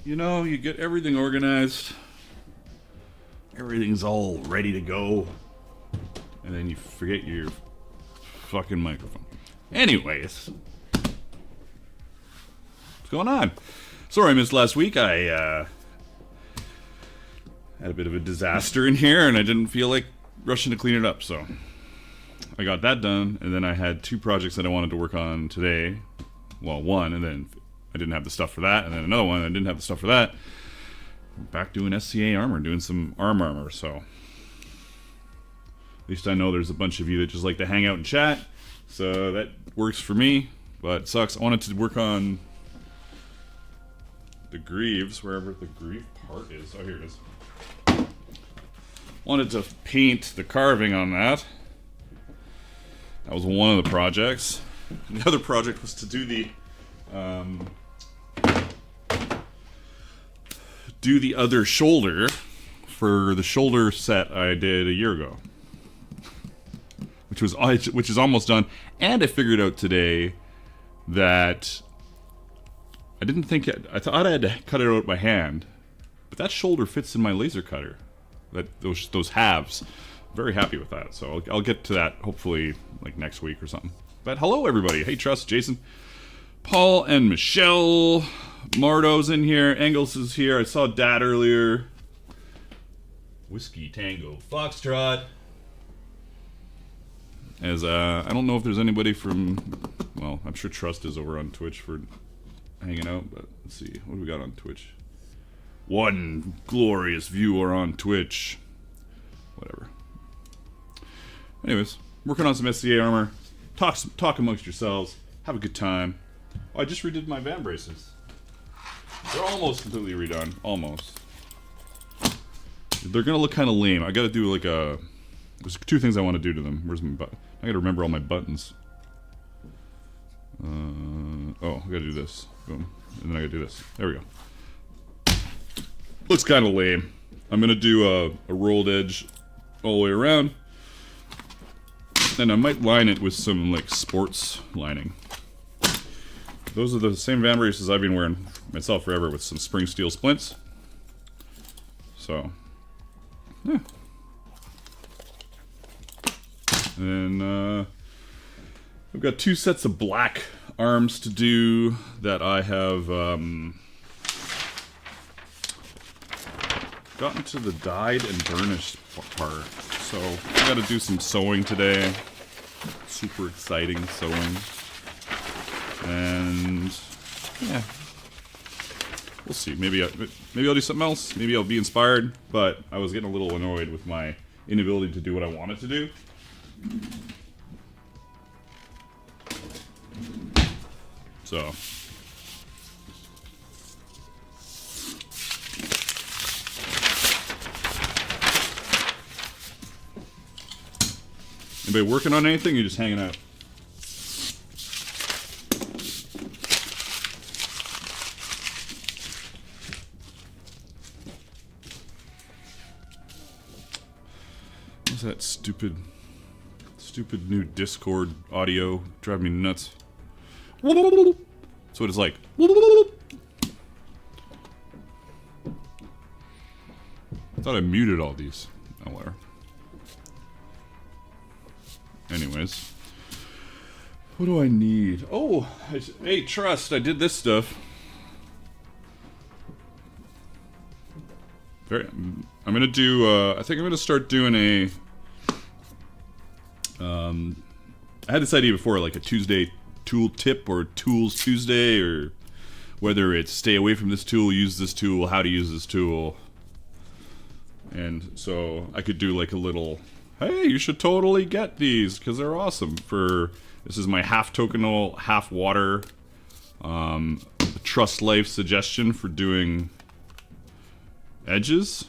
You know, you get everything organized, everything's all ready to go, and then you forget your fucking microphone. Anyways, what's going on? Sorry I missed last week. I had a bit of a disaster in here, and I didn't feel like rushing to clean it up, so I got that done, and then I had 2 projects that I wanted to work on today. Well, one, and then I didn't have the stuff for that, and then another one, and I didn't have the stuff for that. We're back doing SCA armor, doing some armor, so at least I know there's a bunch of you that just like to hang out and chat, so that works for me, but it sucks. I wanted to work on the Greaves, wherever the Greave part is. Oh, here it is. Wanted to paint the carving on that. That was one of the projects. The other project was to do the other shoulder for the shoulder set I did a year ago, which is almost done. And I figured out today that I didn't think I thought I had to cut it out by hand, but that shoulder fits in my laser cutter. Those halves. Very happy with that. So I'll get to that hopefully like next week or something. But hello everybody. Hey Trust, Jason, Paul, and Michelle. Mardo's in here. Engels is here. I saw Dad earlier. Whiskey Tango Foxtrot. As I don't know if there's anybody from, well, I'm sure Trust is over on Twitch for hanging out, but let's see. What do we got on Twitch? One glorious viewer on Twitch. Whatever. Anyways, working on some SCA armor. Talk amongst yourselves. Have a good time. Oh, I just redid my van braces. They're almost completely redone. Almost. They're gonna look kind of lame. I gotta do like a... There's 2 things I want to do to them. Where's my button? I gotta remember all my buttons. Oh, I gotta do this. Boom. And then I gotta do this. There we go. Looks kind of lame. I'm gonna do a rolled edge all the way around. And I might line it with some like sports lining. Those are the same van braces I've been wearing myself forever with some spring steel splints. So, yeah. And I've got 2 sets of black arms to do that I have gotten to the dyed and burnished part. So I got to do some sewing today. Super exciting sewing. And yeah, we'll see. Maybe I'll do something else. Maybe I'll be inspired. But I was getting a little annoyed with my inability to do what I wanted to do. So anybody working on anything? Or you just hanging out? What's that stupid new Discord audio driving me nuts? That's what it's like. I thought I muted all these. Oh, whatever. Anyways. What do I need? Oh, hey, Trust, I did this stuff. I'm gonna do, I think I'm gonna start doing a, I had this idea before, like a Tuesday tool tip or Tools Tuesday, or whether it's stay away from this tool, use this tool, how to use this tool. And so I could do like a little, hey, you should totally get these because they're awesome. This is my half tokenal, half water Trust Life suggestion for doing edges.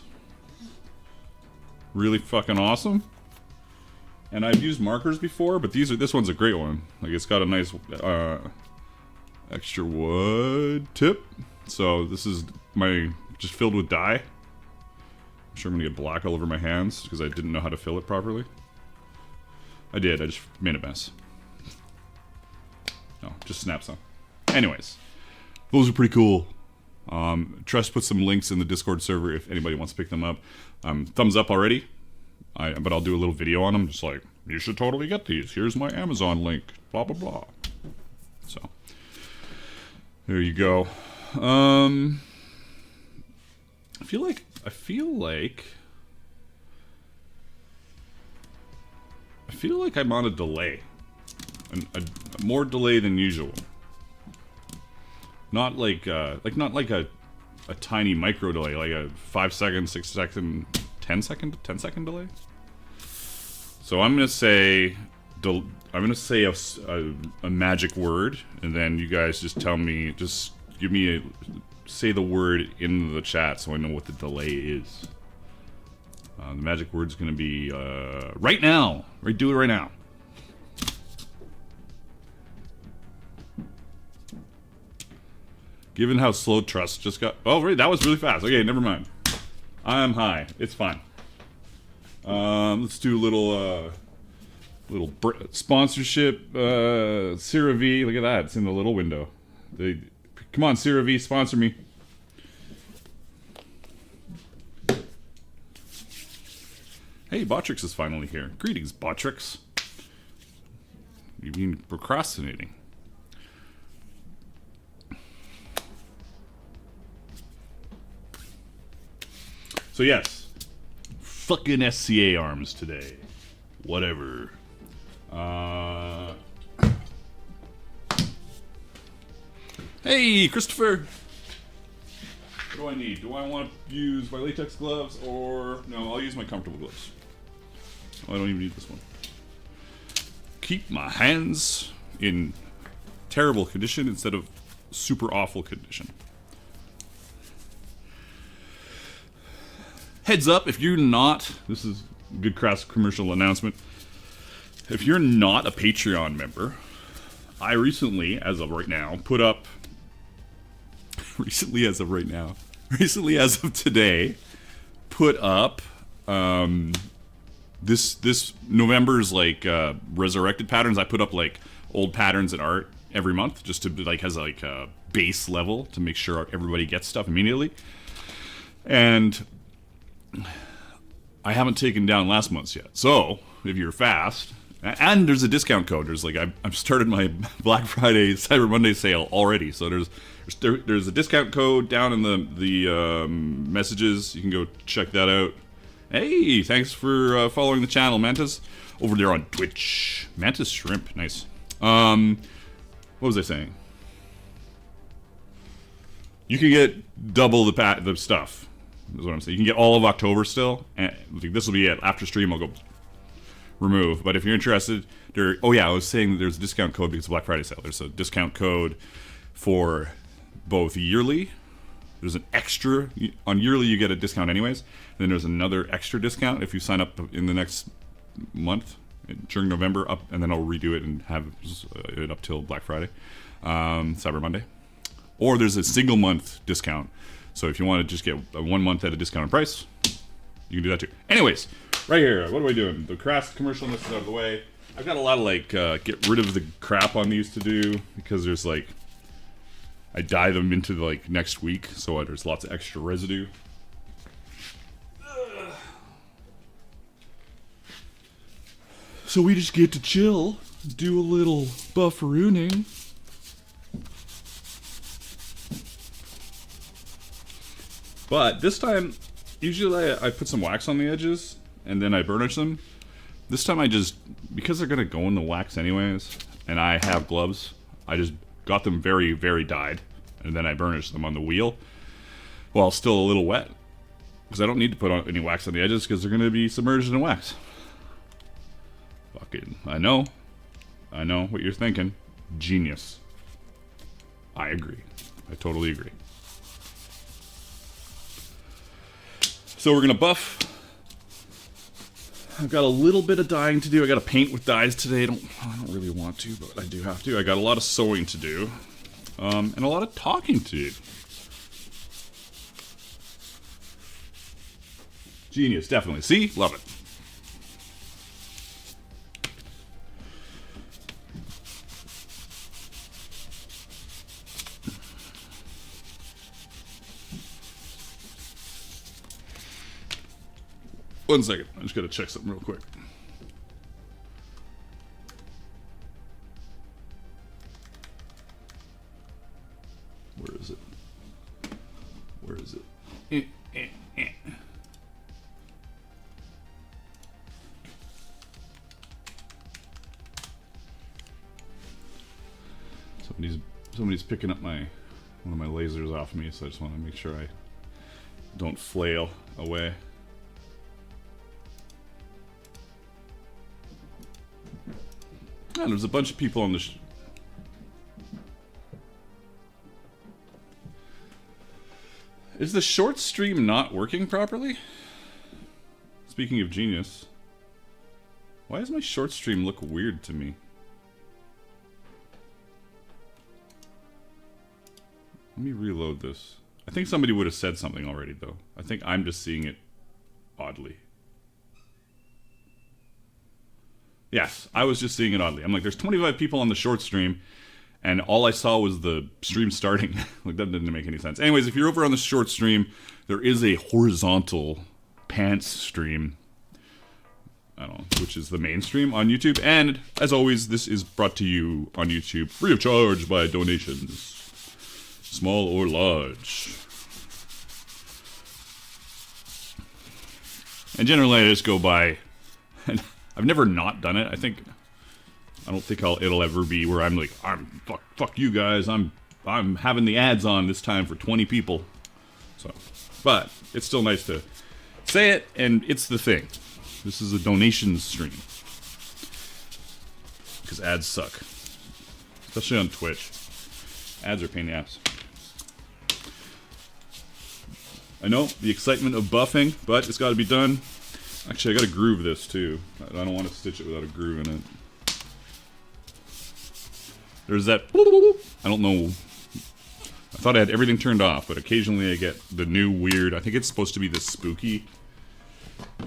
Really fucking awesome. And I've used markers before, but this one's a great one. Like, it's got a nice extra wood tip. So this is just filled with dye. I'm sure I'm gonna get black all over my hands because I didn't know how to fill it properly. I did, I just made a mess. No, just snaps on. Anyways, those are pretty cool. Trust put some links in the Discord server if anybody wants to pick them up. Thumbs up already, but I'll do a little video on them, just like, you should totally get these. Here's my Amazon link, blah, blah, blah. So, there you go. I feel like I'm on a delay. A more delay than usual. Not like a tiny micro delay, like a 5 second, 6 second, 10 second delay. So I'm gonna say a magic word, and then you guys just tell me, just give me say the word in the chat so I know what the delay is. The magic word's gonna be right now. Right, do it right now. Given how slow Trust just got... Oh, right, that was really fast. Okay, never mind. I'm high. It's fine. Let's do a little sponsorship. CeraV, look at that. It's in the little window. Come on, CeraV, sponsor me. Hey, Botrix is finally here. Greetings, Botrix. You've been procrastinating. So yes, fucking SCA arms today. Whatever. Hey, Christopher. What do I need? Do I want to use my latex gloves or... No, I'll use my comfortable gloves. Oh, I don't even need this one. Keep my hands in terrible condition instead of super awful condition. Heads up, if you're not... This is a good cross commercial announcement. If you're not a Patreon member, I recently, as of right now, put up... Recently as of today, put up this November's like resurrected patterns. I put up like old patterns and art every month just to like as like a base level to make sure everybody gets stuff immediately. And I haven't taken down last month's yet. So if you're fast, and there's a discount code. There's like I've started my Black Friday Cyber Monday sale already. So there's a discount code down in the messages. You can go check that out. Hey, thanks for following the channel, Mantis, over there on Twitch. Mantis Shrimp, nice. What was I saying? You can get double the stuff. Is what I'm saying. You can get all of October still, and this will be it. After stream, I'll go remove. But if you're interested, oh yeah, I was saying that there's a discount code because of Black Friday sale. There's a discount code for both yearly. There's an extra on yearly. You get a discount anyways. And then there's another extra discount if you sign up in the next month during November up, and then I'll redo it and have it up till Black Friday, Cyber Monday. Or there's a single month discount. So if you want to just get 1 month at a discounted price, you can do that too. Anyways, right here, what are we doing? The crass commercialness is out of the way. I've got a lot of like get rid of the crap on these to do because there's like I dye them into like next week, so there's lots of extra residue. So we just get to chill, do a little bufferooning. But this time, usually I put some wax on the edges and then I burnish them. This time I just, because they're gonna go in the wax anyways, and I have gloves, I just got them very, very dyed, and then I burnished them on the wheel while still a little wet. Because I don't need to put on any wax on the edges because they're gonna be submerged in wax. Fucking, I know what you're thinking. Genius. I agree. I totally agree. So we're gonna buff. I've got a little bit of dyeing to do. I got to paint with dyes today. I don't really want to, but I do have to. I got a lot of sewing to do, and a lot of talking to do. Genius, definitely. See, love it. 1 second. I just gotta check something real quick. Where is it? Where is it? Somebody's picking up one of my lasers off me, so I just want to make sure I don't flail away. And there's a bunch of people on the Is the short stream not working properly? Speaking of genius, why does my short stream look weird to me? Let me reload this. I think somebody would have said something already, though. I think I'm just seeing it oddly. Yes, I was just seeing it oddly. I'm like, there's 25 people on the short stream, and all I saw was the stream starting. Like, that didn't make any sense. Anyways, if you're over on the short stream, there is a horizontal pants stream, I don't know, which is the main stream on YouTube. And, as always, this is brought to you on YouTube free of charge by donations. Small or large. And generally I just go by, and I've never not done it. I don't think it'll ever be where I'm like, fuck you guys, I'm having the ads on this time for 20 people. So, but it's still nice to say it, and it's the thing. This is a donation stream. Because ads suck. Especially on Twitch. Ads are a pain in the ass. I know, the excitement of buffing, but it's got to be done. Actually, I got to groove this, too. I don't want to stitch it without a groove in it. There's that... I don't know. I thought I had everything turned off, but occasionally I get the new weird... I think it's supposed to be this spooky...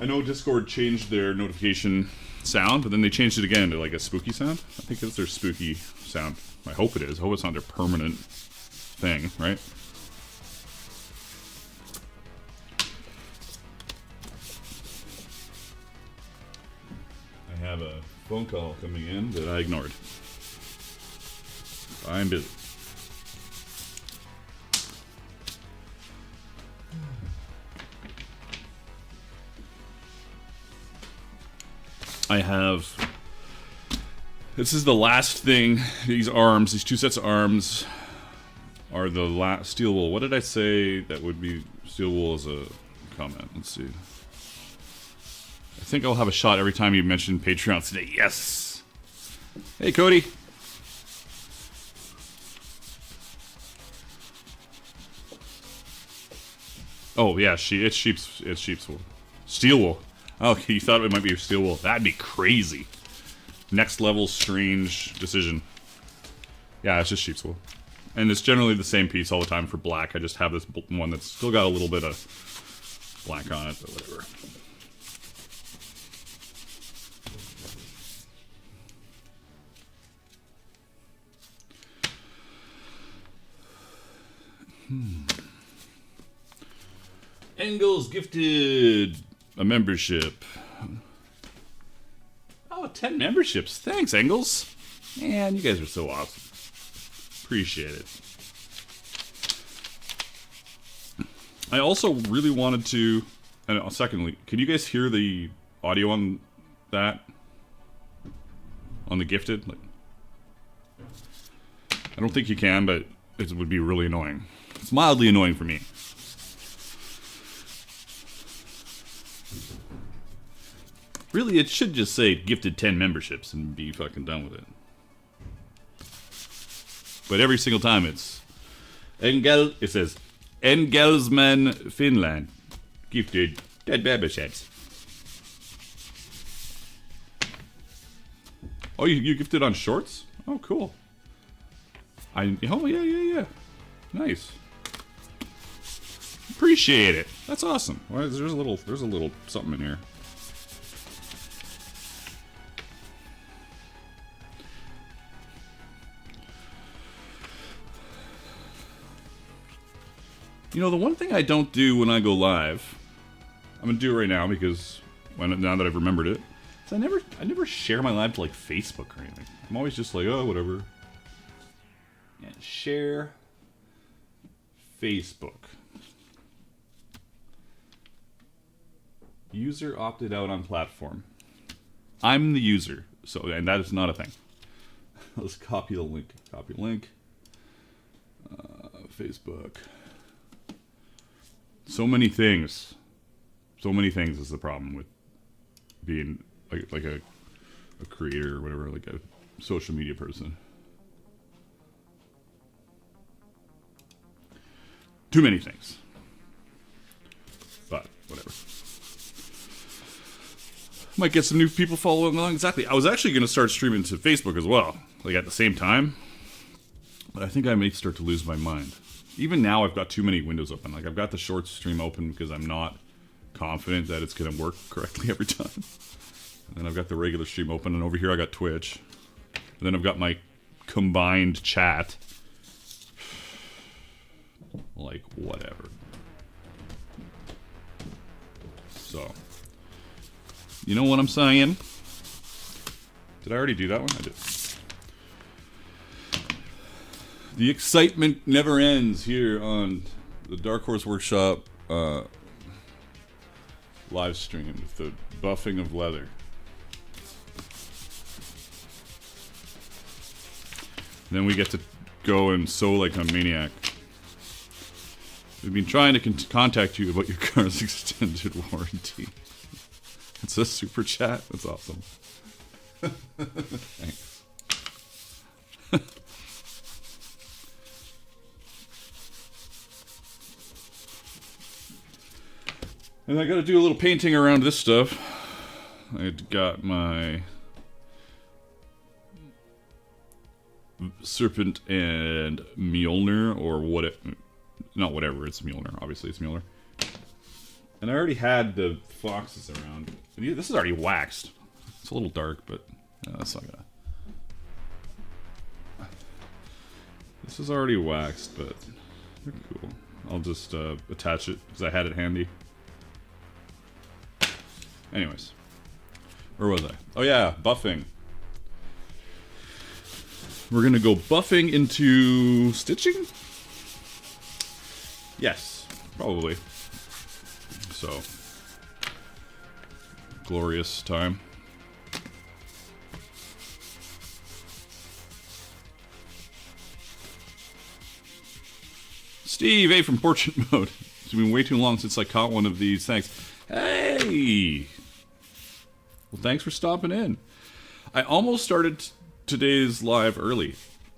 I know Discord changed their notification sound, but then they changed it again to like a spooky sound. I think it's their spooky sound. I hope it is. I hope it's not their permanent thing, right? I have a phone call coming in that I ignored. I'm busy. I have... This is the last thing. These arms, these 2 sets of arms are the last steel wool. What did I say that would be steel wool as a comment? Let's see. I think I'll have a shot every time you mention Patreon today. Yes! Hey, Cody! Oh, yeah, it's sheep's wool. Steel wool. Oh, you thought it might be steel wool. That'd be crazy. Next level strange decision. Yeah, it's just sheep's wool. And it's generally the same piece all the time for black. I just have this one that's still got a little bit of black on it, but whatever. Engels gifted a membership. Oh, 10 memberships. Thanks, Engels. Man, you guys are so awesome. Appreciate it. I also really wanted to... And secondly, can you guys hear the audio on that? On the gifted? Like, I don't think you can, but it would be really annoying. It's mildly annoying for me. Really, it should just say gifted 10 memberships and be fucking done with it. But every single time it says Engelsman Finland gifted 10 memberships. Oh, you gifted on shorts? Oh, cool. Oh, yeah. Nice. Appreciate it. That's awesome. Well, there's a little something in here. You know, the one thing I don't do when I go live, I'm going to do it right now because now that I've remembered it. So I never share my live to like Facebook or anything. I'm always just like, oh, whatever. And share Facebook. User opted out on platform. I'm the user, so and that is not a thing. Let's copy the link. Copy link. Facebook. So many things. So many things is the problem with being like a creator or whatever, like a social media person. Too many things. But whatever. Might get some new people following along. Exactly. I was actually going to start streaming to Facebook as well, like at the same time. But I think I may start to lose my mind. Even now, I've got too many windows open. Like I've got the short stream open because I'm not confident that it's going to work correctly every time. And then I've got the regular stream open, and over here I got Twitch. And then I've got my combined chat. Like whatever. So. You know what I'm saying? Did I already do that one? I did. The excitement never ends here on the Dark Horse Workshop live stream with the buffing of leather. And then we get to go and sew like a maniac. We've been trying to contact you about your car's extended warranty. It's a super chat. That's awesome. Thanks. And I got to do a little painting around this stuff. I got my Serpent and Mjolnir, or what it, not whatever, it's Mjolnir. Obviously, it's Mjolnir. And I already had the foxes around. This is already waxed. It's a little dark, but that's not gonna. This is already waxed, but they're cool. I'll just attach it because I had it handy. Anyways, where was I? Oh yeah, buffing. We're gonna go buffing into stitching? Yes, probably. So, glorious time. Steve A from Portrait Mode. It's been way too long since I caught one of these. Thanks. Hey! Well, thanks for stopping in. I almost started today's live early.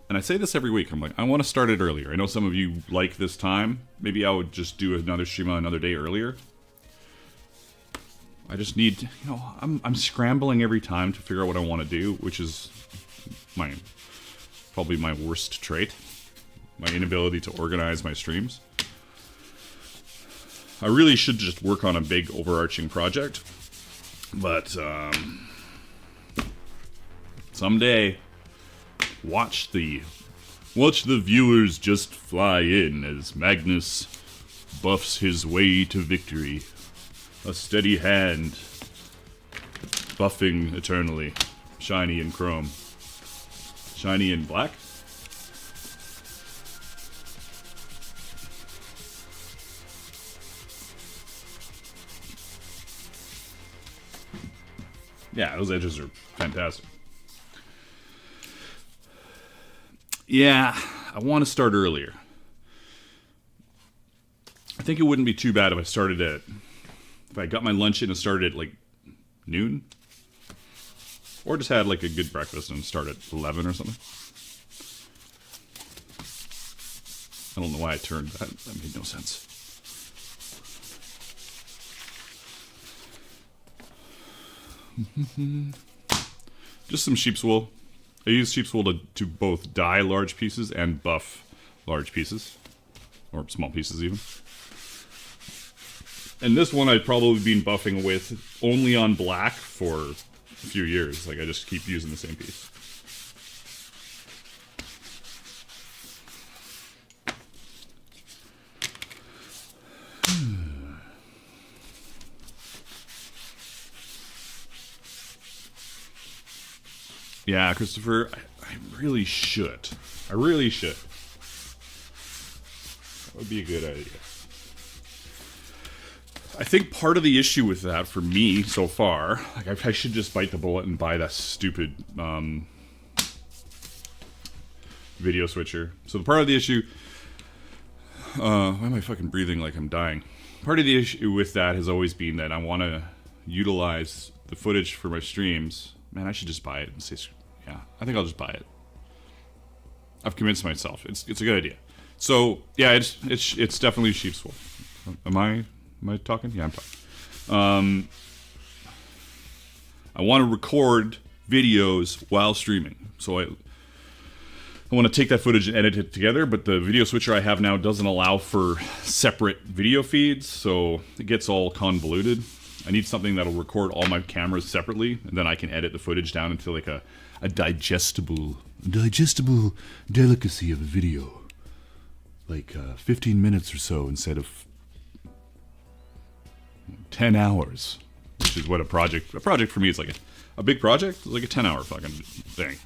And I say this every week. I'm like, I want to start it earlier. I know some of you like this time. Maybe I would just do another stream on another day earlier. I just need, I'm scrambling every time to figure out what I want to do, which is probably my worst trait. My inability to organize my streams. I really should just work on a big overarching project. But, someday, watch the viewers just fly in as Magnus buffs his way to victory. A steady hand, buffing eternally, shiny and chrome. Shiny and black? Yeah, those edges are fantastic. Yeah, I want to start earlier. I think it wouldn't be too bad if I started at... If I got my lunch in and started at, like, noon. Or just had, like, a good breakfast and start at 11 or something. I don't know why I turned that. That made no sense. Just some sheep's wool. I use sheep's wool to both dye large pieces and buff large pieces. Or small pieces even. And this one I've probably been buffing with only on black for a few years. Like, I just keep using the same piece. Yeah, Christopher, I really should. I really should. That would be a good idea. I think part of the issue with that for me so far, like I should just bite the bullet and buy that stupid video switcher. So the part of the issue, why am I fucking breathing like I'm dying? Part of the issue with that has always been that I want to utilize the footage for my streams. Man, I should just buy it and say, yeah, I think I'll just buy it. I've convinced myself. It's a good idea. So yeah, it's definitely sheep's wool. Am I talking? Yeah, I'm talking. I want to record videos while streaming. So I want to take that footage and edit it together, but the video switcher I have now doesn't allow for separate video feeds, so it gets all convoluted. I need something that'll record all my cameras separately, and then I can edit the footage down into like a digestible delicacy of a video. Like 15 minutes or so instead of 10 hours, which is what a project for me is like a big project. It's like a 10-hour fucking thing.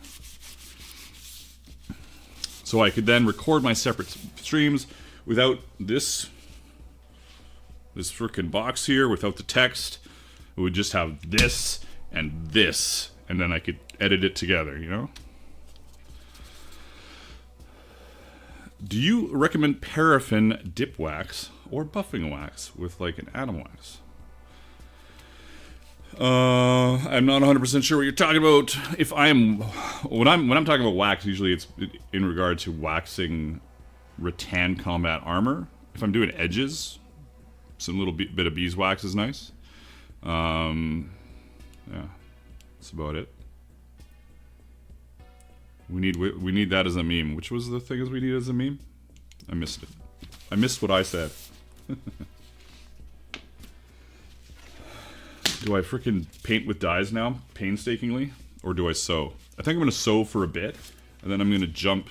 So I could then record my separate streams without this frickin' box here, without the text. It would just have this, and then I could edit it together, you know? Do you recommend paraffin dip wax or buffing wax with like an atom wax? I'm not 100% sure what you're talking about. When I'm talking about wax, usually it's in regard to waxing rattan combat armor. If I'm doing edges, some little bit of beeswax is nice. Yeah, that's about it. We need that as a meme. Which was the thing as we need as a meme? I missed it. I missed what I said. Do I freaking paint with dyes now, painstakingly? Or do I sew? I think I'm going to sew for a bit, and then I'm going to jump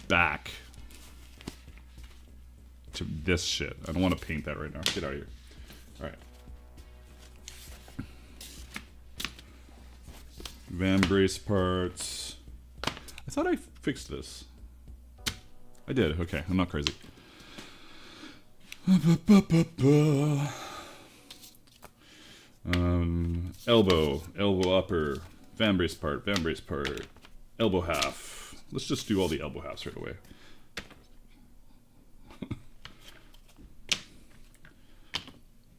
back to this shit. I don't want to paint that right now. Get out of here. Alright. Van brace parts. I thought I fixed this. I did. Okay, I'm not crazy. Elbow upper, van brace part, elbow half. Let's just do all the elbow halves right away.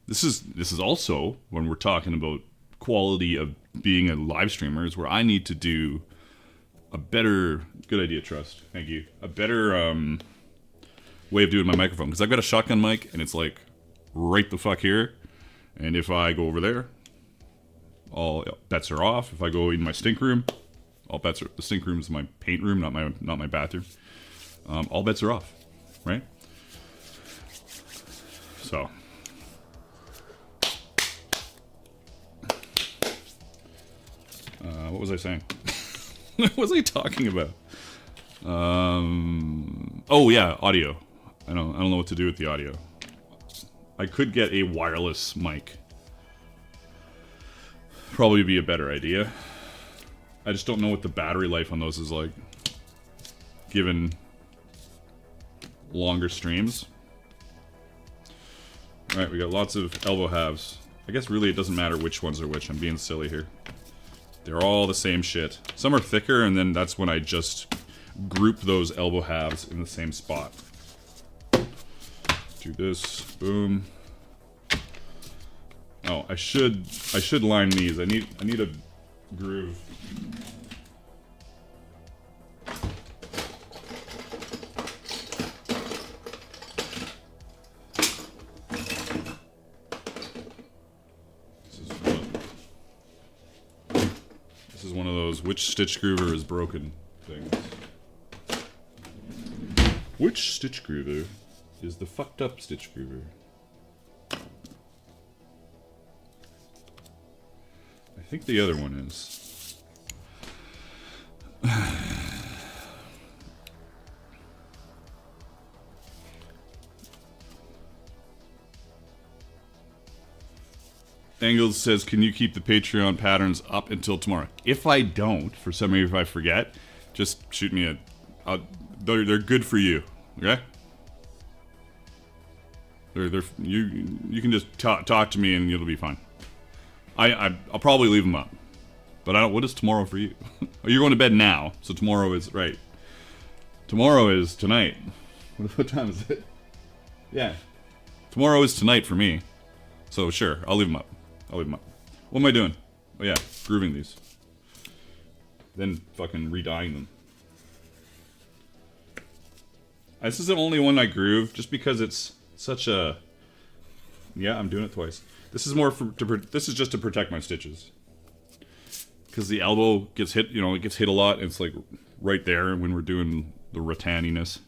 This is also when we're talking about quality of being a live streamer, is where I need to do a better, good idea, Trust, thank you, a better way of doing my microphone, because I've got a shotgun mic and it's like right the fuck here, and if I go over there, all bets are off. If I go in my stink room, all bets are, the stink room is my paint room, not my bathroom, all bets are off, right? So what was I saying? What was I talking about? Oh yeah, audio. I don't know what to do with the audio. I could get a wireless mic. Probably be a better idea. I just don't know what the battery life on those is like, given longer streams. Alright, we got lots of elbow halves. I guess really it doesn't matter which ones are which. I'm being silly here. They're all the same shit. Some are thicker, and then that's when I just group those elbow halves in the same spot. Do this, boom. Oh, I should line these. I need a groove. This is one of those which stitch groover is broken things. Which stitch groover is the fucked up stitch groover? I think the other one is. Engels says, can you keep the Patreon patterns up until tomorrow? If I don't, for some reason if I forget, just shoot me they're good for you, okay? You can just talk to me and it'll be fine. I'll probably leave them up. But I don't, what is tomorrow for you? Oh, you're going to bed now, so tomorrow is, right. Tomorrow is tonight. What time is it? Yeah. Tomorrow is tonight for me. So sure, I'll leave them up. I'll leave them up. What am I doing? Oh yeah, grooving these. Then fucking re-dyeing them. This is the only one I groove, just because it's such a... Yeah, I'm doing it twice. This is more this is just to protect my stitches. Because the elbow gets hit, you know, it gets hit a lot, and it's like right there when we're doing the rattaniness.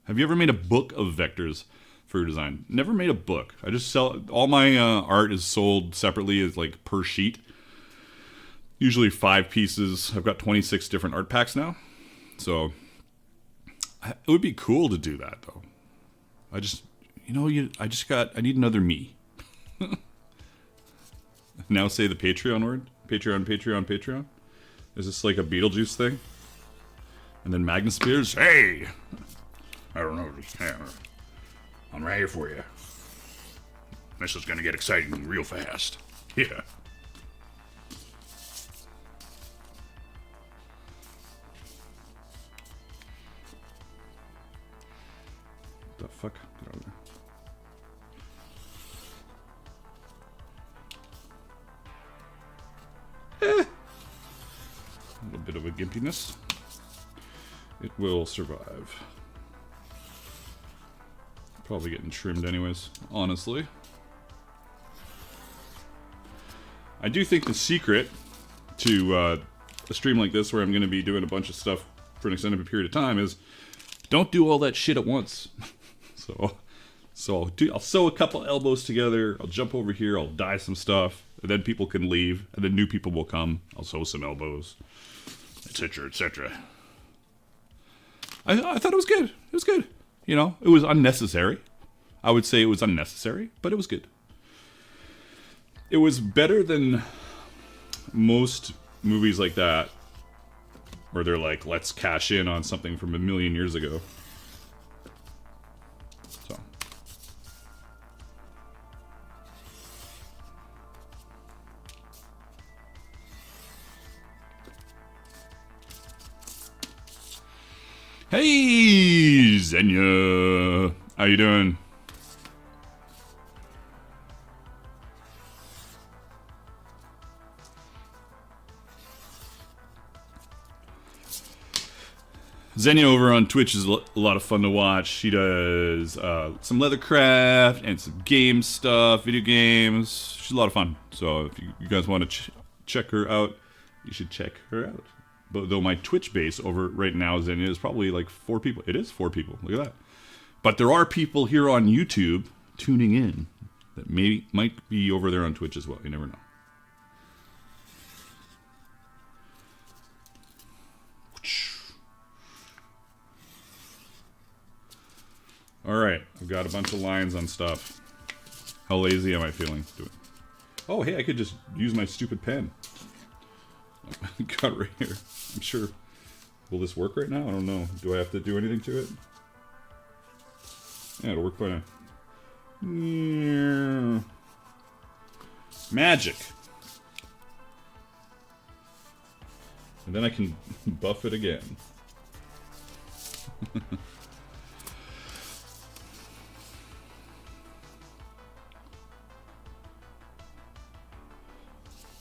Have you ever made a book of vectors for your design? Never made a book. I just sell, all my art is sold separately as like per sheet. Usually 5 pieces. I've got 26 different art packs now. So it would be cool to do that though. I just, you know, I need another me. Now say the Patreon word. Patreon. Is this like a Beetlejuice thing? And then Magnus Spears, hey! I don't know, I'm right here for you. This is gonna get exciting real fast. Yeah. What the fuck? Get out of there. A little bit of a gimpiness. It will survive. Probably getting trimmed anyways, honestly. I do think the secret to a stream like this, where I'm going to be doing a bunch of stuff for an extended period of time, is don't do all that shit at once. So I'll sew a couple elbows together, I'll jump over here, I'll dye some stuff, and then people can leave, and then new people will come, I'll sew some elbows, etc., etc. I thought it was good. It was good. You know, it was unnecessary. I would say it was unnecessary, but it was good. It was better than most movies like that, where they're like, let's cash in on something from a million years ago. So. Hey, Xenia! How you doing? Xenia over on Twitch is a lot of fun to watch. She does some Leathercraft and some game stuff, video games. She's a lot of fun. So if you guys want to check her out, you should check her out. But though my Twitch base over right now, Xenia, is probably like 4 people. It is 4 people. Look at that. But there are people here on YouTube tuning in that might be over there on Twitch as well. You never know. Alright, I've got a bunch of lines on stuff. How lazy am I feeling? Oh, hey, I could just use my stupid pen. Got it right here. I'm sure. Will this work right now? I don't know. Do I have to do anything to it? Yeah, it'll work fine. Yeah. Magic. And then I can buff it again.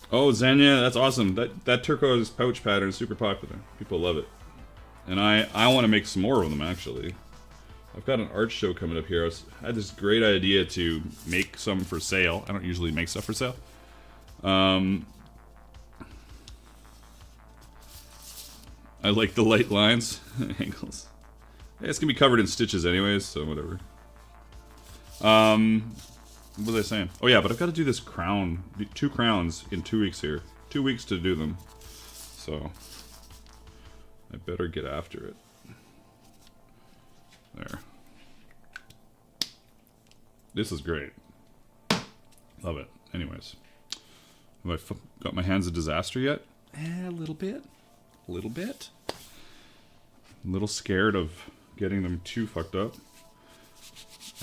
Oh, Xenia, that's awesome. That turquoise pouch pattern is super popular. People love it. And I want to make some more of them, actually. I've got an art show coming up here. I had this great idea to make some for sale. I don't usually make stuff for sale. I like the light lines. Angles. Yeah, it's going to be covered in stitches anyways, so whatever. What was I saying? Oh yeah, but I've got to do this crown, 2 crowns in 2 weeks here. 2 weeks to do them. So, I better get after it. There. This is great. Love it. Anyways. Have I got my hands a disaster yet? A little bit. A little bit. A little scared of getting them too fucked up.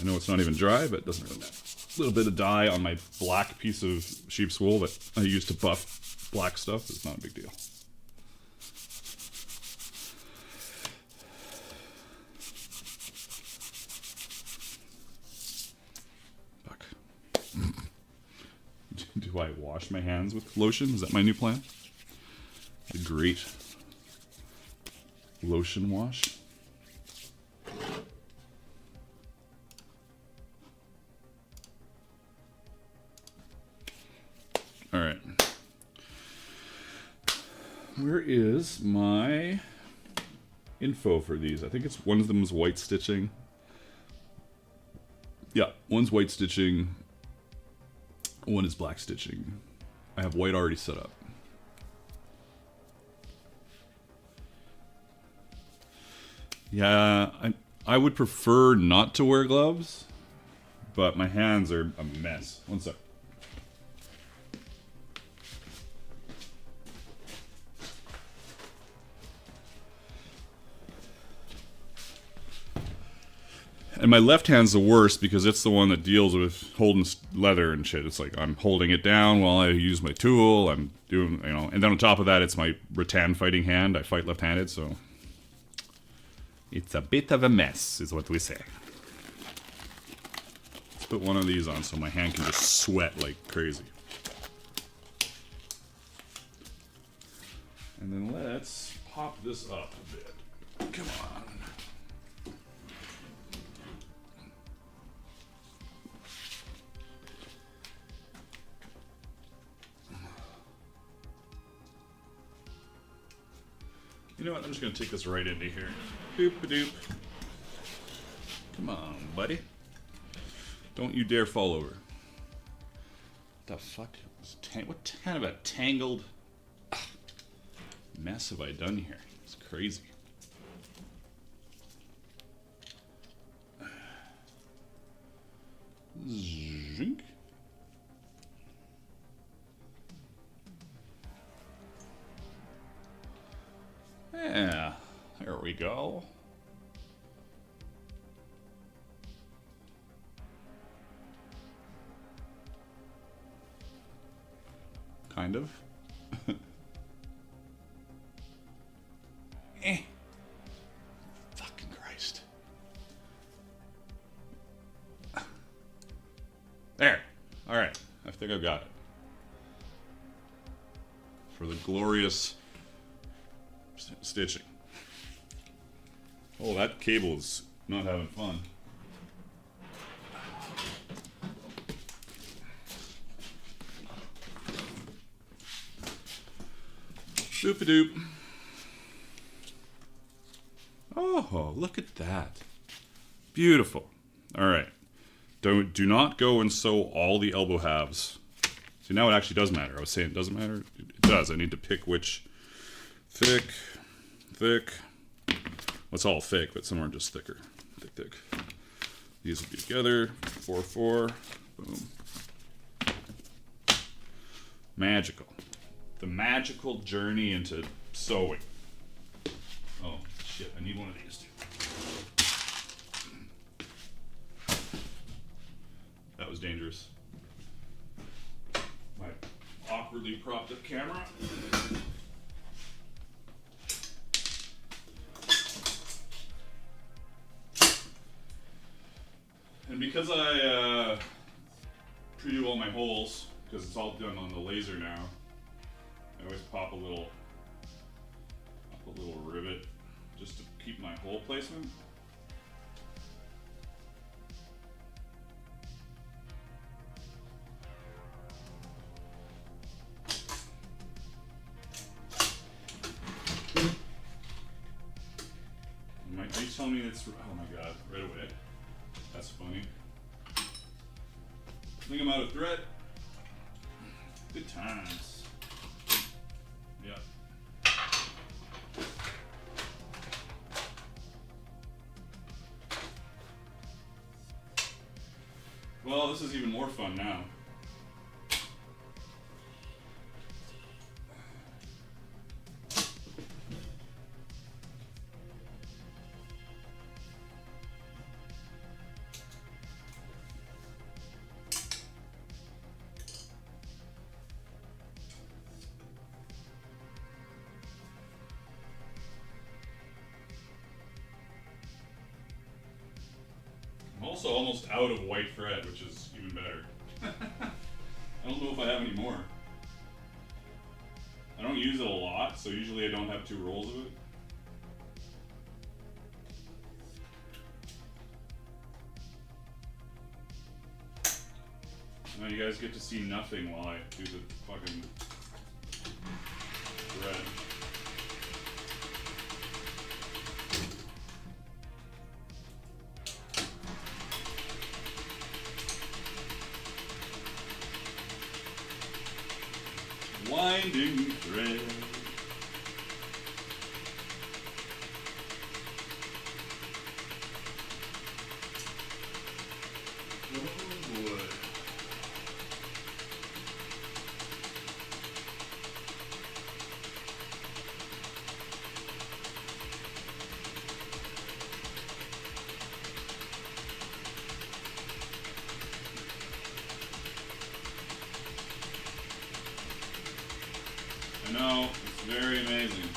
I know it's not even dry, but it doesn't really matter. A little bit of dye on my black piece of sheep's wool that I use to buff black stuff is not a big deal. Fuck. Do I wash my hands with lotion? Is that my new plan? A great lotion wash. All right. Where is my info for these? I think it's one of them is white stitching. Yeah, one's white stitching. One is black stitching. I have white already set up. Yeah, I would prefer not to wear gloves, but my hands are a mess. One sec. And my left hand's the worst because it's the one that deals with holding leather and shit. It's like I'm holding it down while I use my tool. I'm doing, you know, and then on top of that, it's my rattan fighting hand. I fight left-handed, so it's a bit of a mess, is what we say. Let's put one of these on so my hand can just sweat like crazy. And then let's pop this up a bit. Come on. You know what? I'm just going to take this right into here. Doop-a-doop. Come on, buddy. Don't you dare fall over. What the fuck? What kind of a tangled mess have I done here? It's crazy. Zink. Yeah, there we go. Kind of. Fucking Christ. There. All right. I think I've got it. For the glorious stitching. Oh, that cable is not having fun. Doop-a-doop. Oh, look at that. Beautiful. All right. Do not go and sew all the elbow halves. See, now it actually does matter. I was saying it doesn't matter. It does. I need to pick which thick. Well, it's all thick, but some are just thicker. Thick. These will be together. 4-4. Boom. Magical. The magical journey into sewing. Oh, shit. I need one of these, too. That was dangerous. My awkwardly propped up camera. And because I pre-do all my holes, because it's all done on the laser now, I always pop a little rivet just to keep my hole placement. Are you telling me it's, oh my god, right away. That's funny. I think I'm out of thread. Good times. Yeah. Well, this is even more fun now. also almost out of white thread, which is even better. I don't know if I have any more. I don't use it a lot, so usually I don't have 2 rolls of it. Now you guys get to see nothing while I do the fucking thread. Winding thread. Oh boy. I know, it's very amazing.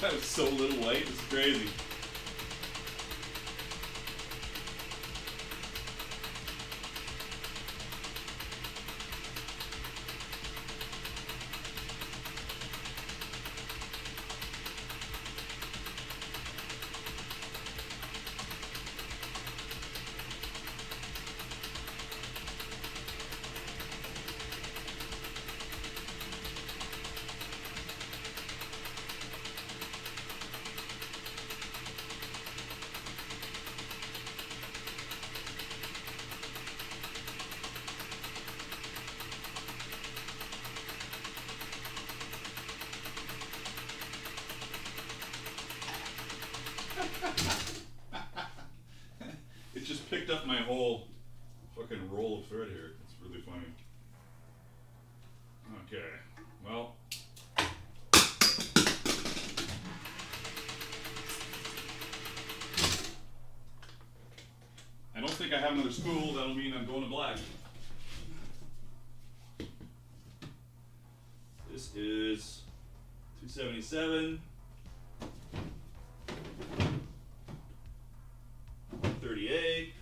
That was so little white, it's crazy. It just picked up my whole fucking roll of thread here. It's really funny. Okay, well. I don't think I have another spool. That'll mean I'm going to black. This is 277. 138.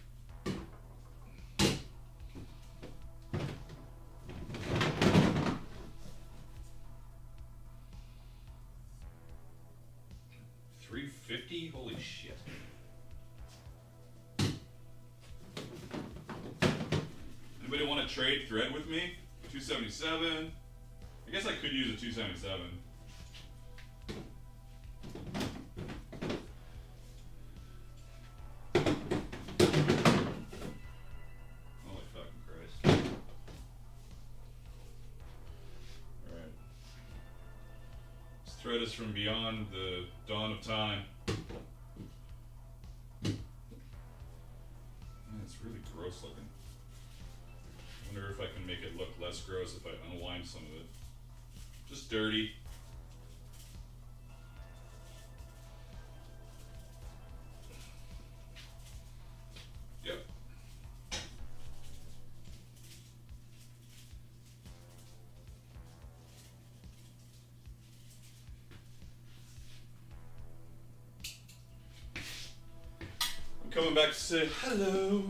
$350? Holy shit. Anybody want to trade thread with me? 277. I guess I could use a 277. Holy fucking Christ. Alright. This thread is from beyond the dawn of time. Man, it's really gross looking. I wonder if I can make it look less gross if I unwind some of it. Just dirty. Yep. I'm coming back to say hello.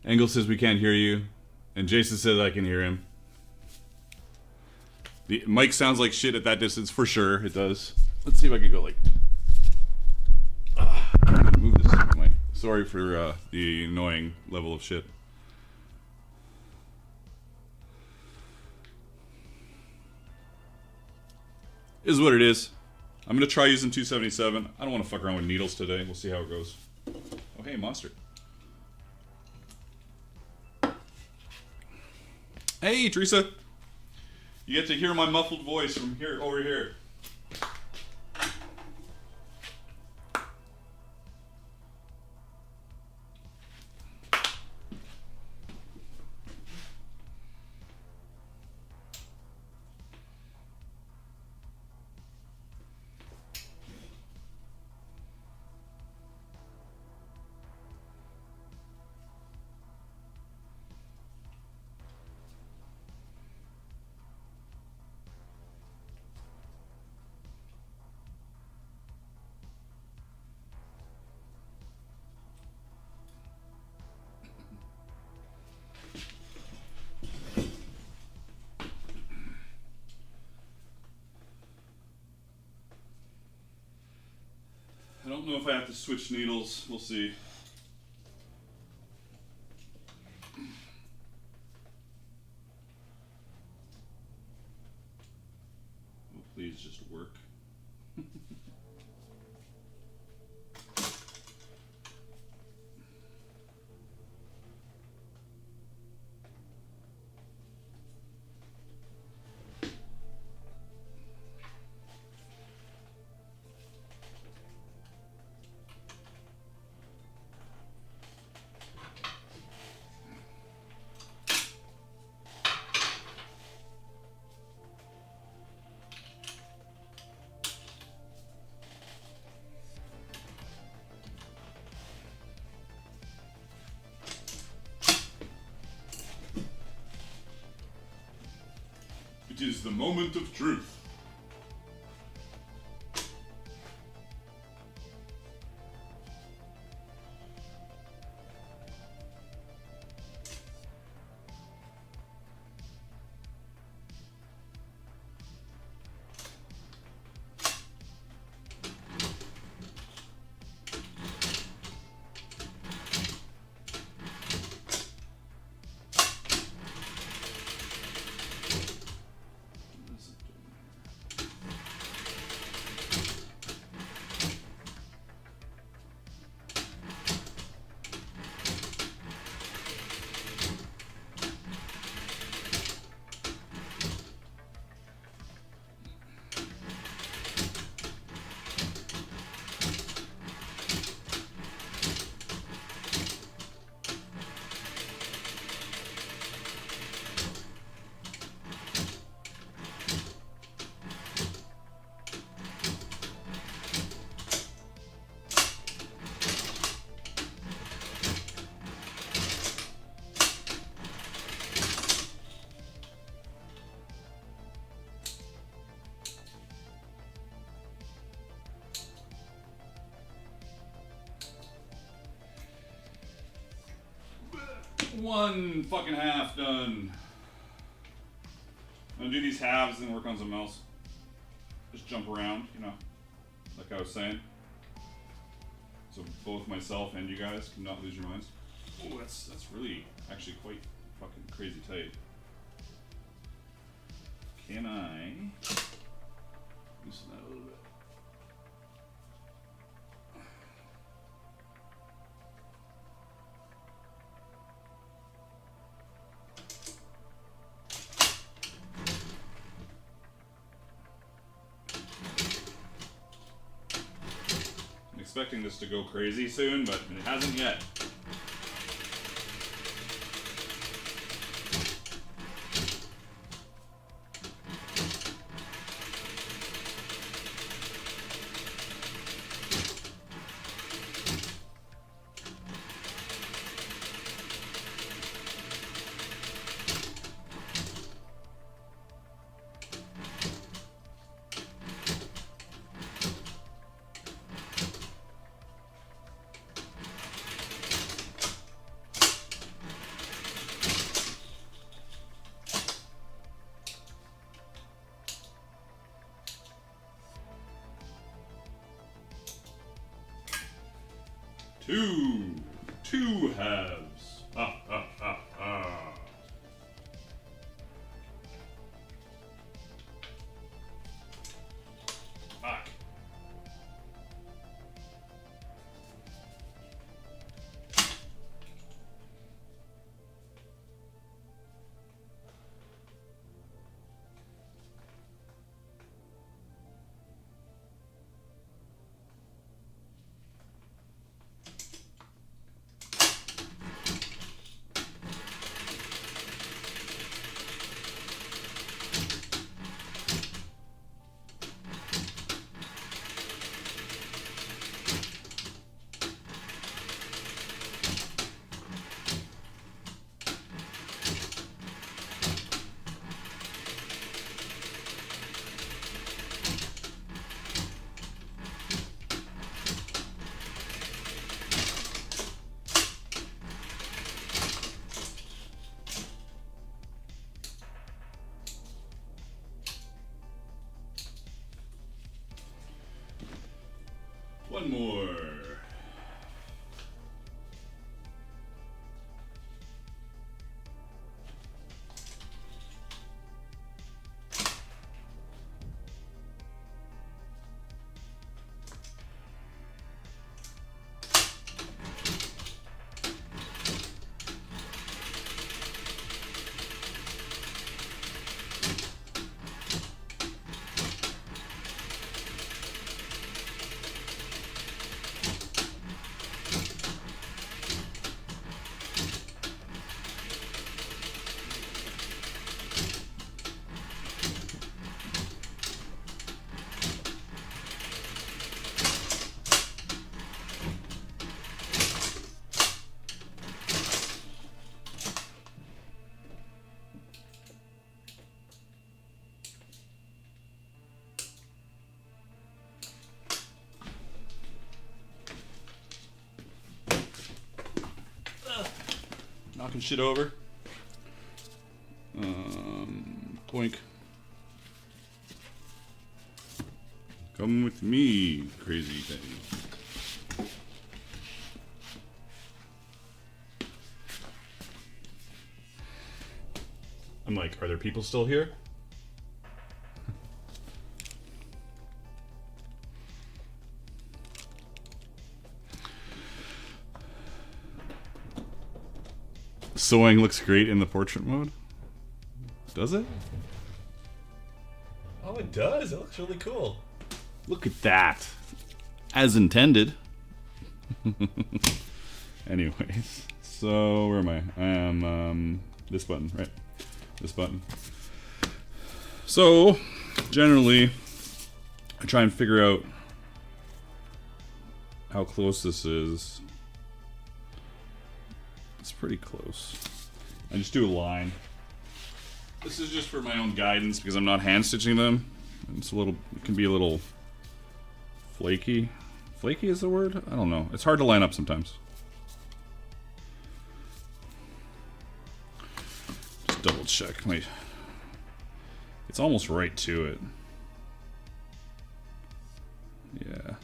Engel says we can't hear you, and Jason says I can hear him. The mic sounds like shit at that distance, for sure. It does. Let's see if I can go like. I'm gonna move this mic. Sorry for the annoying level of shit. Is what it is. I'm gonna try using 277. I don't want to fuck around with needles today. We'll see how it goes. Oh hey, monster. Hey, Teresa. You get to hear my muffled voice from here over here. Don't know if I have to switch needles. We'll see. Oh, please just work. It is the moment of truth. One fucking half done. I'm gonna do these halves and work on something else. Just jump around, you know, like I was saying. So both myself and you guys can not lose your minds. Oh, that's really actually quite fucking crazy tight. Can I loosen that a little bit? Expecting this to go crazy soon, but it hasn't yet. Two halves. Ah, ah, ah, ah. Fuck. One more. Knocking shit over. Poink. Come with me, crazy thing. I'm like, are there people still here? Sewing looks great in the portrait mode. Does it? Oh, it does. It looks really cool. Look at that. As intended. Anyways. So, where am I? I am, this button, right? This button. So, generally, I try and figure out how close this is. It's pretty close. I just do a line. This is just for my own guidance because I'm not hand stitching them. It's a little, it can be a little flaky. Flaky is the word? I don't know. It's hard to line up sometimes. Just double check. Wait. It's almost right to it. Yeah.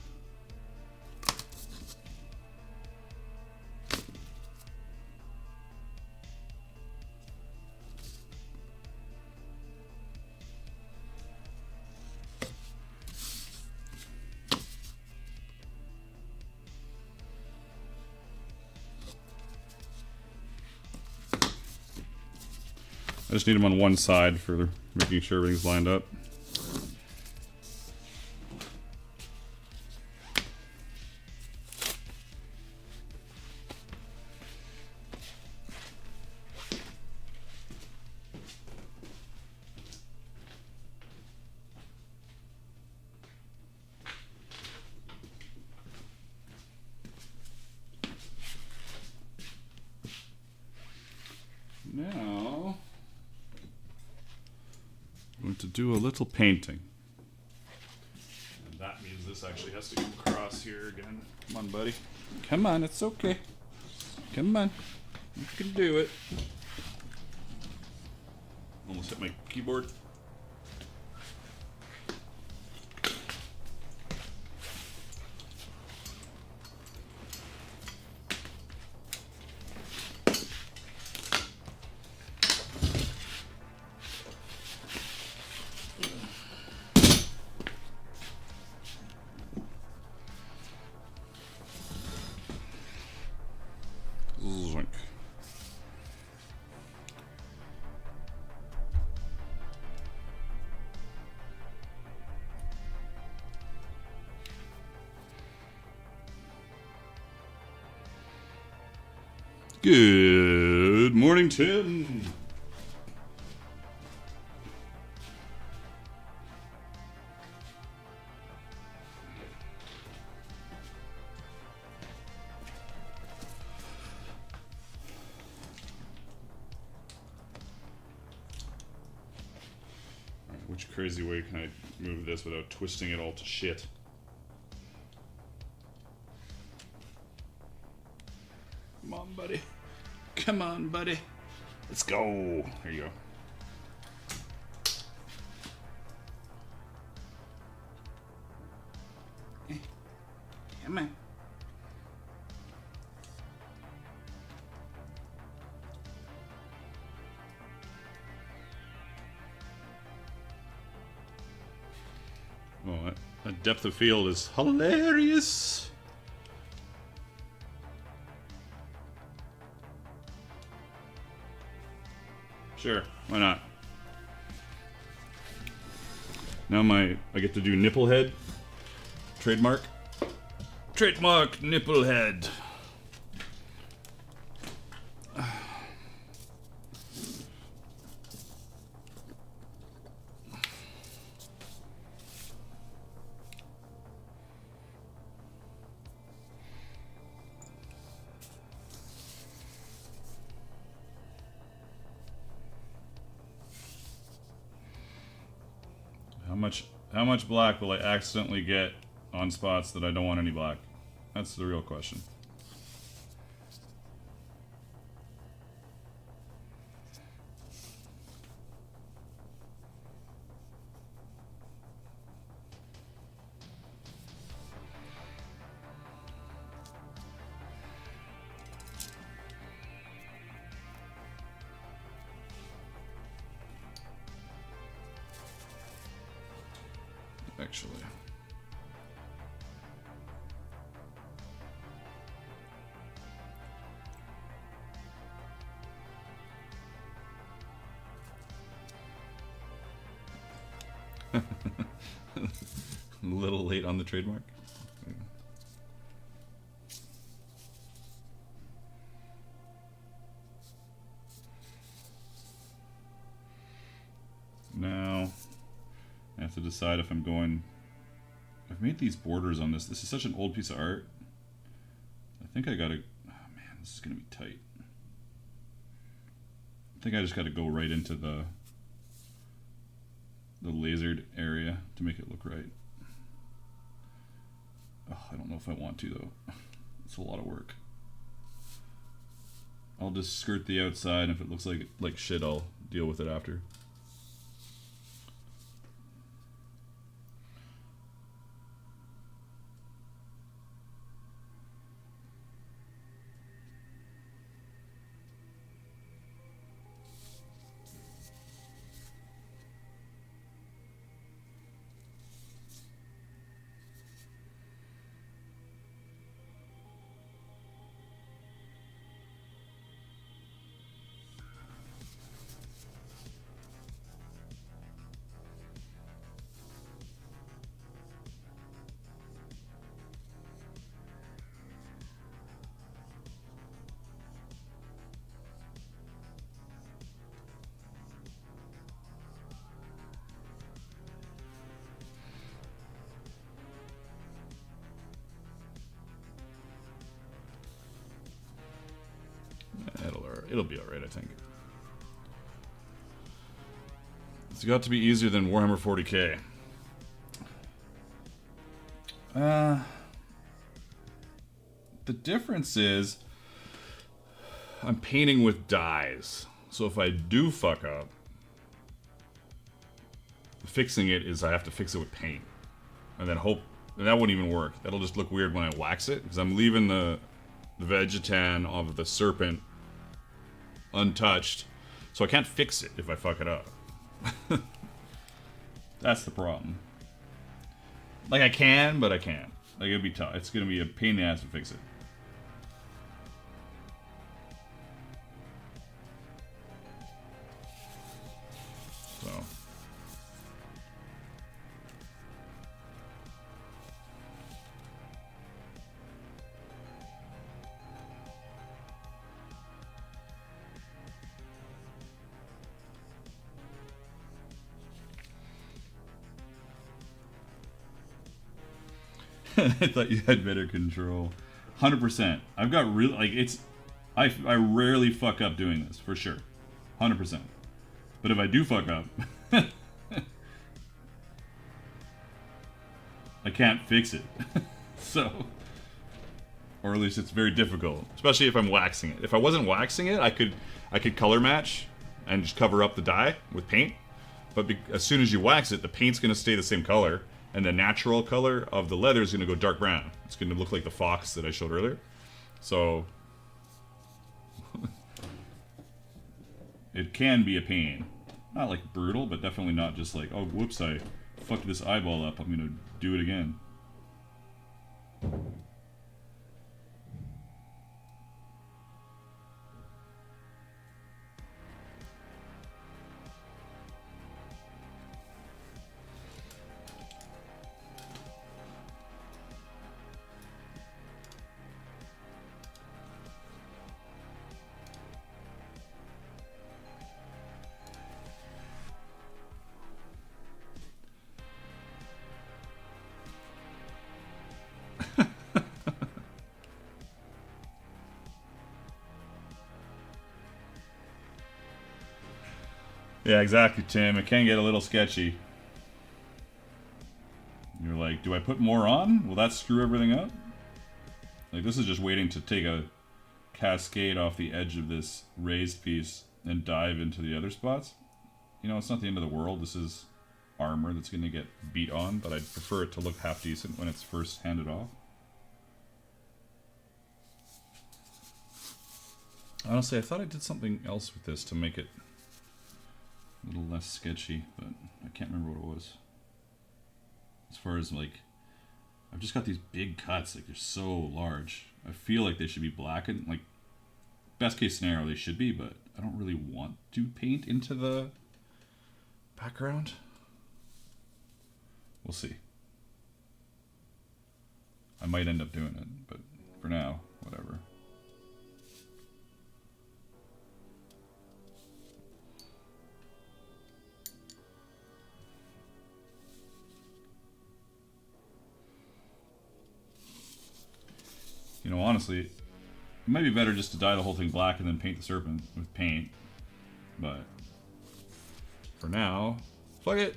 I just need them on one side for making sure everything's lined up. Now, I'm going to do a little painting. And that means this actually has to go across here again. Come on, buddy. Come on, it's okay. Come on. You can do it. Almost hit my keyboard. Zoink. Good morning, Tim. Which crazy way can I move this without twisting it all to shit? Come on, buddy. Come on, buddy. Let's go. There you go. Come on. Oh, that depth of field is hilarious. Sure, why not? Now I get to do nipple head. Trademark. Trademark nipple head. How much black will I accidentally get on spots that I don't want any black? That's the real question. Actually. A little late on the trademark. Now I have to decide if I'm going... I've made these borders on this. This is such an old piece of art. I think I gotta... Oh man, this is gonna be tight. I think I just gotta go right into the lasered area to make it look right. Oh, I don't know if I want to though. It's a lot of work. I'll just skirt the outside, and if it looks like shit, I'll deal with it after. It'll be alright, I think. It's got to be easier than Warhammer 40k. The difference is I'm painting with dyes. So if I do fuck up, fixing it is I have to fix it with paint. And then hope... And that wouldn't even work. That'll just look weird when I wax it, because I'm leaving the Vegetan of the Serpent untouched, so I can't fix it if I fuck it up. That's the problem. Like I can, but I can't. Like it'd be tough. It's gonna be a pain in the ass to fix it. So. I thought you had better control. 100%. I've got real, like, it's... I rarely fuck up doing this, for sure. 100%. But if I do fuck up... I can't fix it. So... Or at least it's very difficult. Especially if I'm waxing it. If I wasn't waxing it, I could color match and just cover up the dye with paint. But as soon as you wax it, the paint's going to stay the same color. And the natural color of the leather is going to go dark brown. It's going to look like the fox that I showed earlier. So it can be a pain. Not like brutal, but definitely not just like, oh, whoops, I fucked this eyeball up. I'm going to do it again. Yeah, exactly, Tim. It can get a little sketchy. You're like, do I put more on? Will that screw everything up? Like, this is just waiting to take a cascade off the edge of this raised piece and dive into the other spots. You know, it's not the end of the world. This is armor that's going to get beat on, but I'd prefer it to look half decent when it's first handed off. Honestly, I thought I did something else with this to make it a little less sketchy, but I can't remember what it was. As far as, like, I've just got these big cuts, like, they're so large. I feel like they should be blackened. Like, best case scenario, they should be, but I don't really want to paint into the background. We'll see. I might end up doing it, but for now, whatever. You know, honestly, it might be better just to dye the whole thing black and then paint the serpent with paint. But for now, fuck it.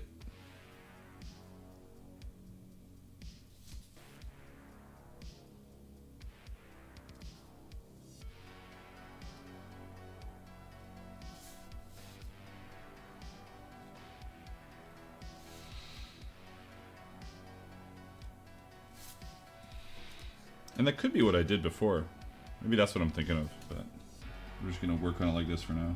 And that could be what I did before. Maybe that's what I'm thinking of, but we're just gonna work on it like this for now.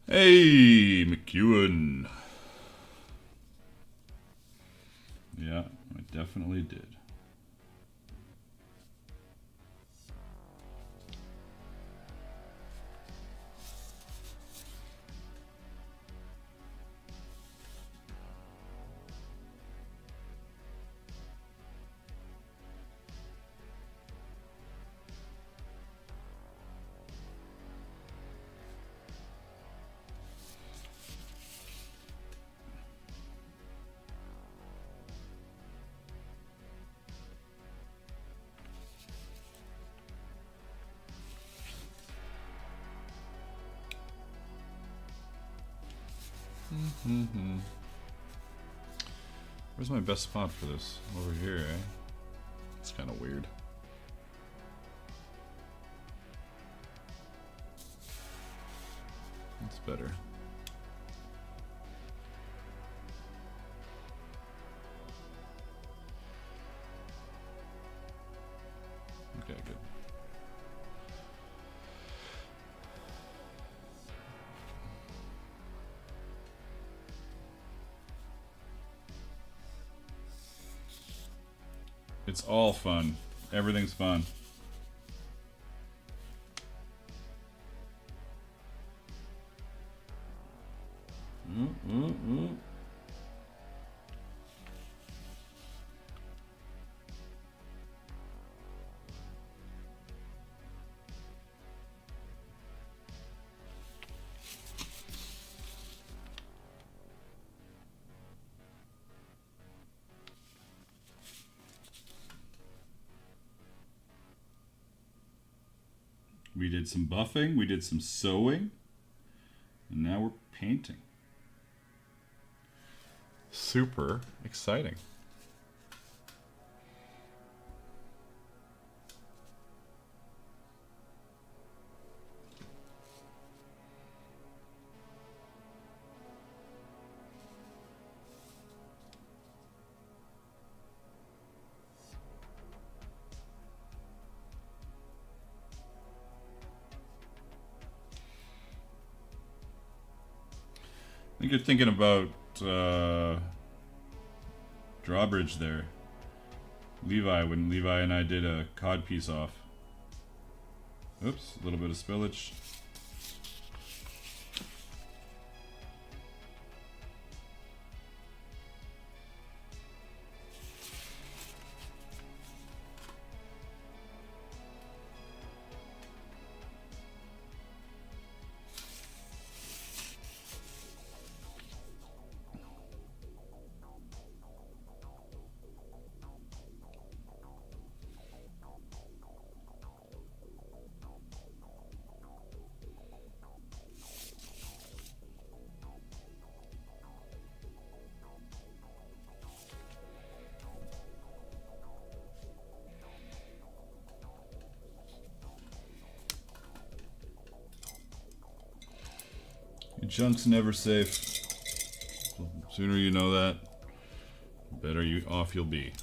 Hey, McEwen. Yeah, I definitely did. Where's my best spot for this? Over here, eh? It's kind of weird. It's better. Okay, good. It's all fun. Everything's fun. We did some buffing, we did some sewing, and now we're painting. Super exciting. I think you're thinking about drawbridge there. Levi, when Levi and I did a cod piece off. Oops, a little bit of spillage. Your junk's never safe. The sooner you know that, the better off you'll be.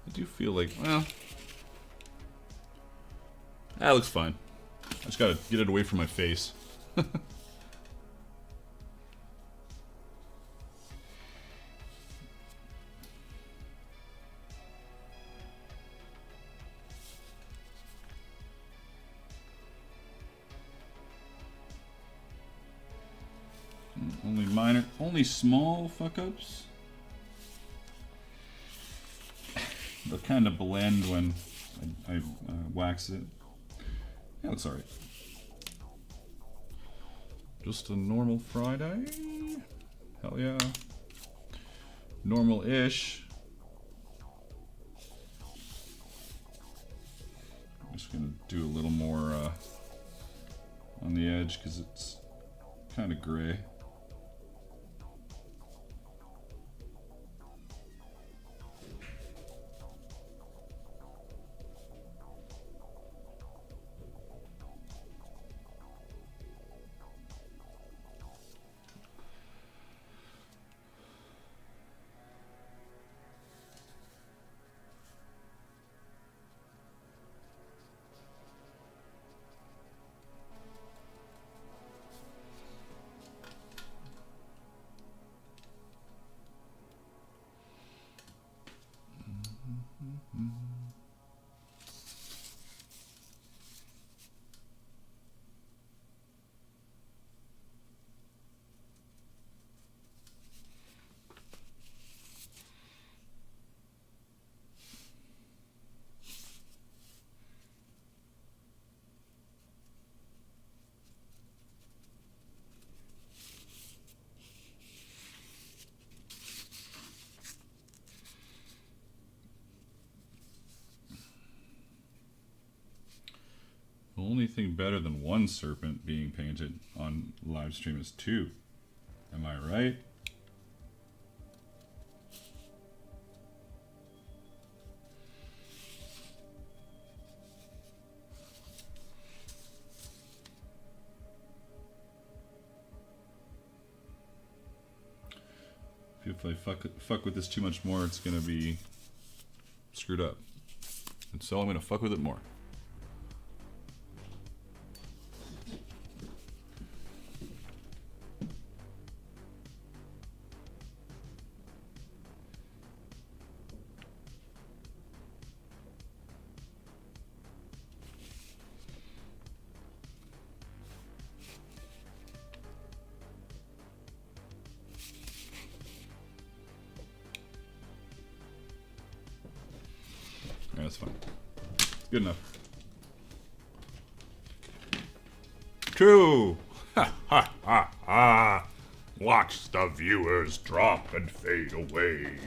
I do feel like, well, that looks fine. I just gotta get it away from my face. Only minor, only small fuck-ups. They'll kind of blend when I wax it. Yeah, looks alright. Just a normal Friday. Hell yeah. Normal-ish. I'm just gonna do a little more on the edge because it's kind of gray. The only thing better than one serpent being painted on live stream is two. Am I right? If I fuck with this too much more, it's gonna be screwed up. And so I'm gonna fuck with it more. That's fine. Good enough. True. Ha ha ha ha. Watch the viewers drop and fade away.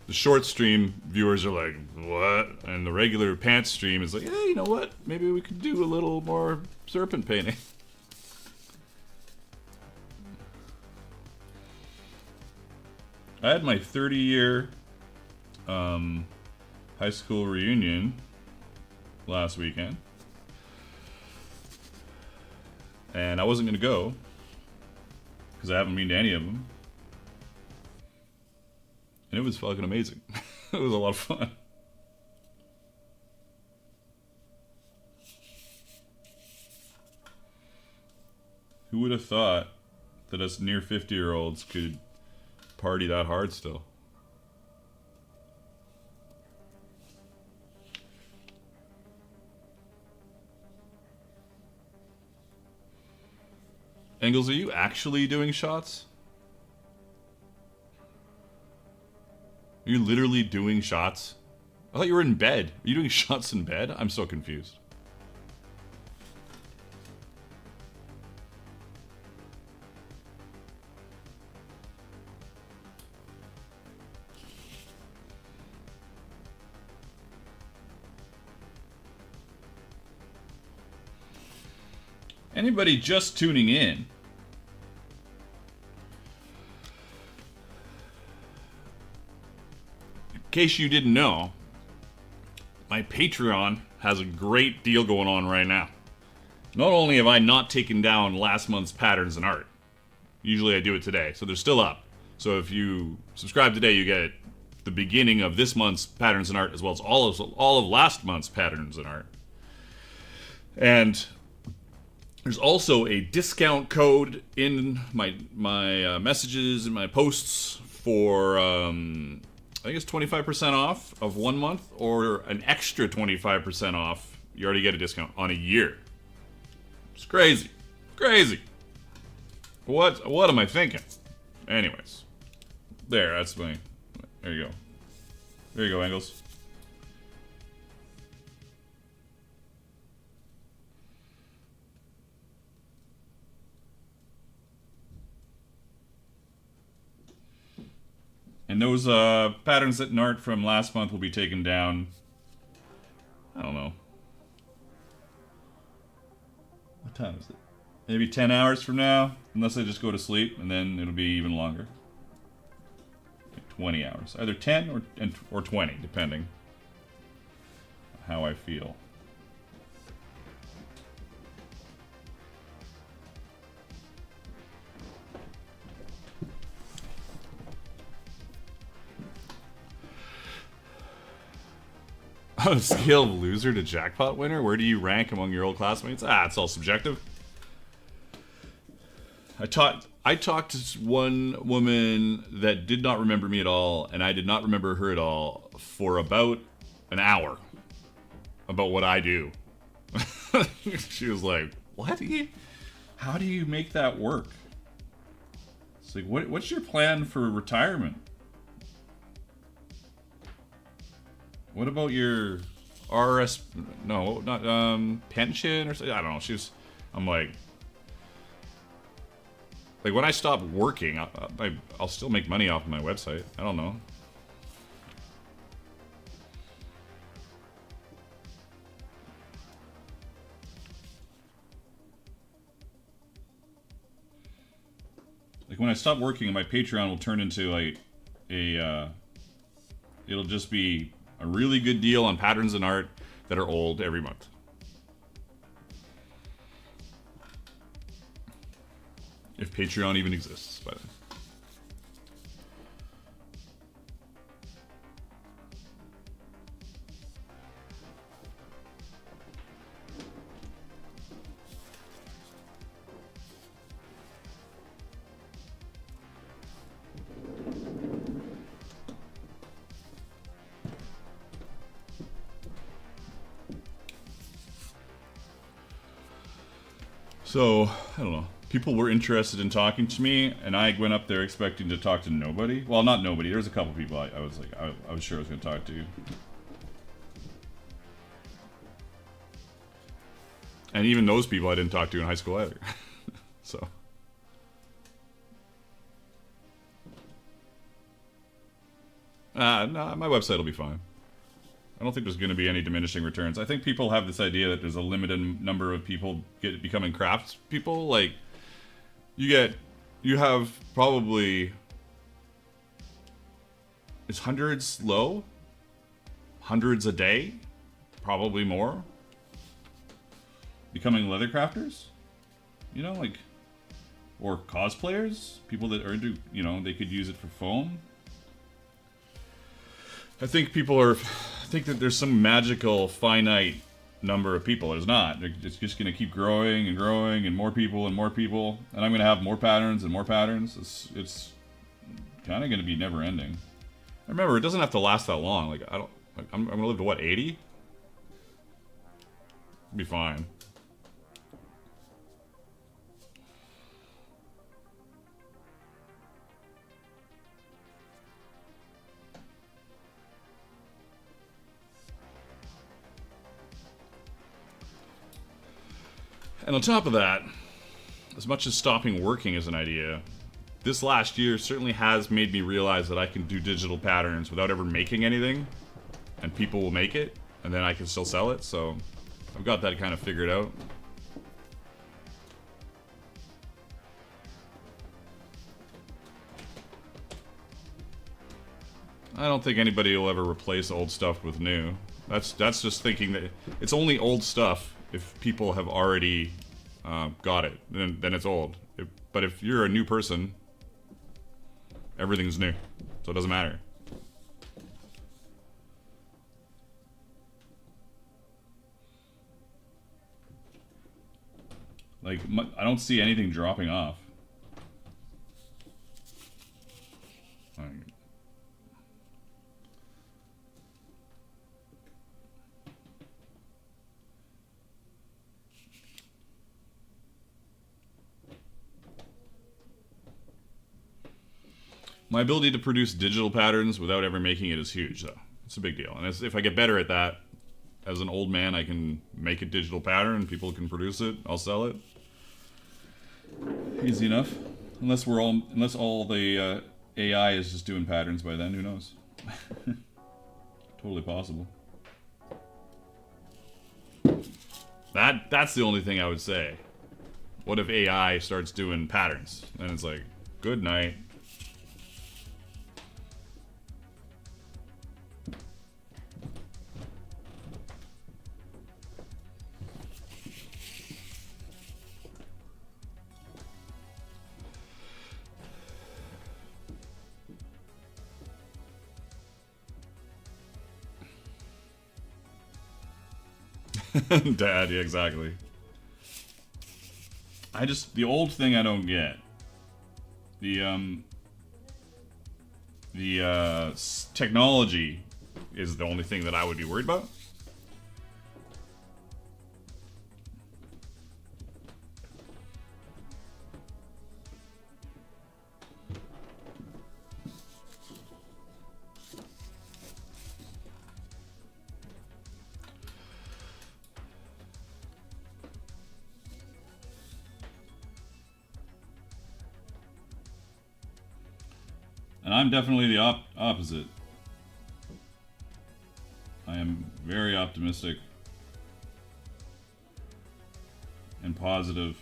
The short stream viewers are like, what? And the regular pants stream is like, hey, you know what? Maybe we could do a little more serpent painting. I had my 30-year high school reunion last weekend. And I wasn't going to go because I haven't been to any of them. And it was fucking amazing. It was a lot of fun. Who would have thought that us near 50-year-olds could party that hard still? Engels, are you actually doing shots? Are you literally doing shots? I thought you were in bed. Are you doing shots in bed? I'm so confused. Anybody just tuning in? In case you didn't know, my Patreon has a great deal going on right now. Not only have I not taken down last month's patterns and art, usually I do it today, so they're still up. So if you subscribe today, you get the beginning of this month's patterns and art, as well as all of last month's patterns and art. And there's also a discount code in my messages and my posts for I think it's 25% off of 1 month, or an extra 25% off. You already get a discount on a year. It's crazy, crazy. What am I thinking? Anyways, there. That's my. There you go. There you go, Engels. And those patterns and art from last month will be taken down. I don't know. What time is it? Maybe 10 hours from now, unless I just go to sleep, and then it'll be even longer. Like 20 hours, either 10 or 20, depending on how I feel. On a scale of loser to jackpot winner, where do you rank among your old classmates? It's all subjective. I talked to one woman that did not remember me at all, and I did not remember her at all for about an hour about what I do. She was like, "What? How do you make that work?" It's like, what's your plan for retirement? What about your RS? No, not pension or something. I don't know. I'm like when I stop working, I'll still make money off of my website. I don't know. Like when I stop working, my Patreon will turn into like it'll just be a really good deal on patterns and art that are old every month. If Patreon even exists by then. So, I don't know. people were interested in talking to me, and I went up there expecting to talk to nobody. Well, not nobody. There was a couple people I was like, I was sure I was going to talk to. And even those people I didn't talk to in high school either. So. No, my website will be fine. I don't think there's going to be any diminishing returns. I think people have this idea that there's a limited number of people becoming crafts people. Like, you have probably, it's hundreds low, hundreds a day, probably more, becoming leather crafters, you know, like, or cosplayers, people that are into, you know, they could use it for foam. I think that there's some magical finite number of people. There's not. It's just going to keep growing and growing, and more people and more people, and I'm going to have more patterns and more patterns. It's kind of going to be never ending. Remember, it doesn't have to last that long. Like, I'm going to live to what, 80? It'll be fine. And on top of that, as much as stopping working is an idea, this last year certainly has made me realize that I can do digital patterns without ever making anything, and people will make it, and then I can still sell it, so I've got that kind of figured out. I don't think anybody will ever replace old stuff with new. That's just thinking that it's only old stuff if people have already got it, then it's old. But if you're a new person, everything's new, so it doesn't matter. Like, I don't see anything dropping off. My ability to produce digital patterns without ever making it is huge, though. It's a big deal. And if I get better at that, as an old man, I can make a digital pattern, people can produce it, I'll sell it. Easy enough. Unless all the AI is just doing patterns by then, who knows? Totally possible. That's the only thing I would say. What if AI starts doing patterns? And it's like, good night. Dad, yeah, exactly. The old thing I don't get. Technology is the only thing that I would be worried about. And I'm definitely the opposite. I am very optimistic and positive,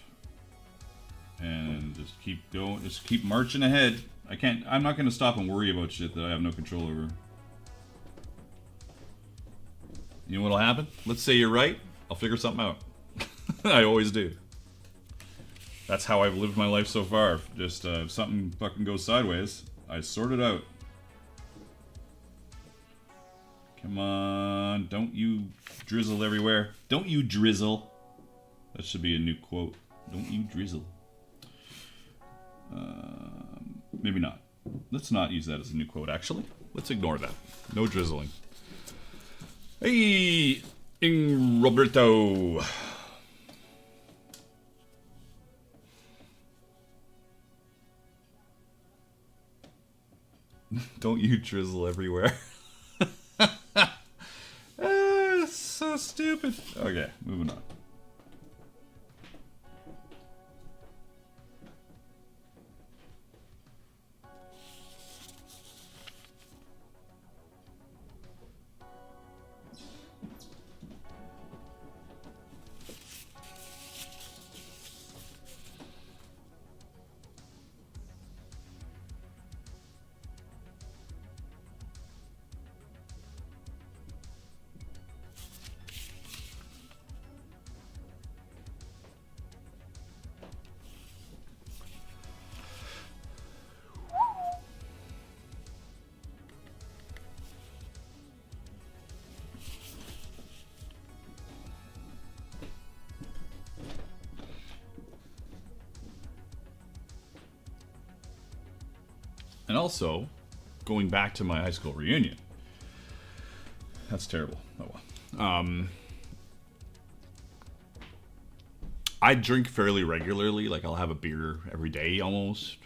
and just keep going, just keep marching ahead. I'm not going to stop and worry about shit that I have no control over. You know what'll happen? Let's say you're right, I'll figure something out. I always do. That's how I've lived my life so far. Just if something fucking goes sideways, I sort it out. Come on, don't you drizzle everywhere. Don't you drizzle. That should be a new quote. Don't you drizzle. Maybe not. Let's not use that as a new quote, actually. Let's ignore that. No drizzling. Hey, Roberto. Don't you drizzle everywhere. So stupid. Okay, moving on. And also, going back to my high school reunion. That's terrible. Oh well. I drink fairly regularly. Like, I'll have a beer every day almost,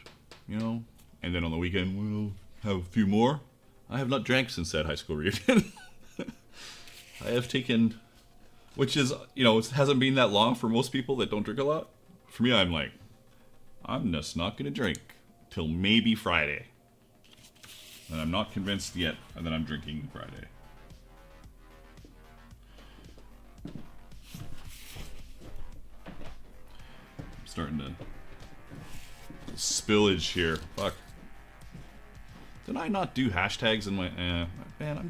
you know? And then on the weekend, we'll have a few more. I have not drank since that high school reunion. I have taken, which is, you know, it hasn't been that long for most people that don't drink a lot. For me, I'm like, I'm just not going to drink till maybe Friday. And I'm not convinced yet that I'm drinking Friday. I'm starting to spillage here. Fuck. Did I not do hashtags in my... man,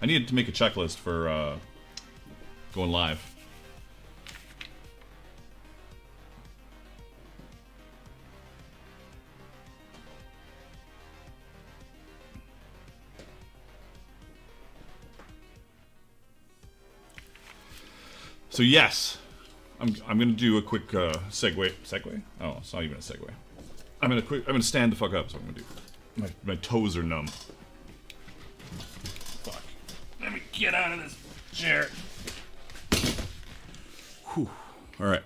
I needed to make a checklist for going live. So yes, I'm gonna do a quick segue. Segue? Oh, it's not even a segue. I'm gonna stand the fuck up. So I'm gonna do. My toes are numb. Fuck. Let me get out of this chair. Whew. All right.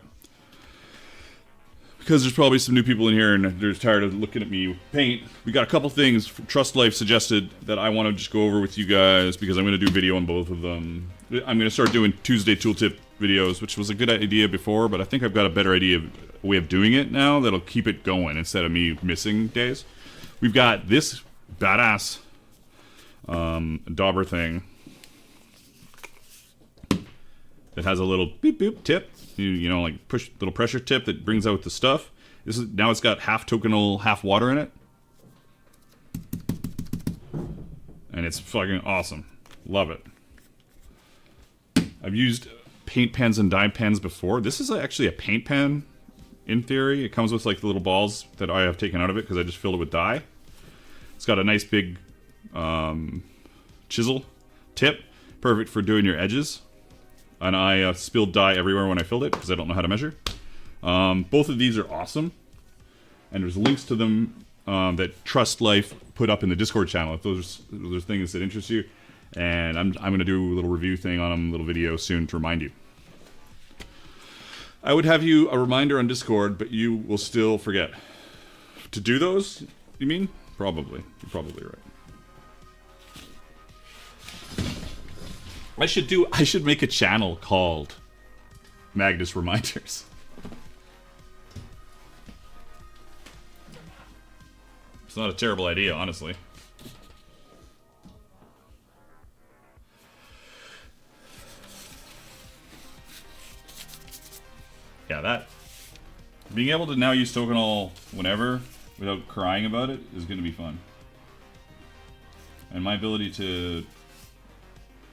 Because there's probably some new people in here and they're tired of looking at me paint. We got a couple things Trust Life suggested that I want to just go over with you guys because I'm going to do video on both of them. I'm going to start doing Tuesday tooltip videos, which was a good idea before, but I think I've got a better way of doing it now that'll keep it going instead of me missing days. We've got this badass dauber thing that has a little beep boop tip. You know, like push little pressure tip that brings out the stuff. This is now it's got half tokenal, half water in it, and it's fucking awesome. Love it. I've used paint pens and dye pens before. This is actually a paint pen, in theory. It comes with like the little balls that I have taken out of it because I just filled it with dye. It's got a nice big chisel tip, perfect for doing your edges. And I spilled dye everywhere when I filled it because I don't know how to measure. Both of these are awesome. And there's links to them that Trust Life put up in the Discord channel if those are things that interest you. And I'm going to do a little review thing on them, a little video soon to remind you. I would have you a reminder on Discord, but you will still forget. To do those, you mean? Probably. You're probably right. I should make a channel called Magnus Reminders. It's not a terrible idea, honestly. Yeah, that being able to now use Tokenol whenever without crying about it is going to be fun. And my ability to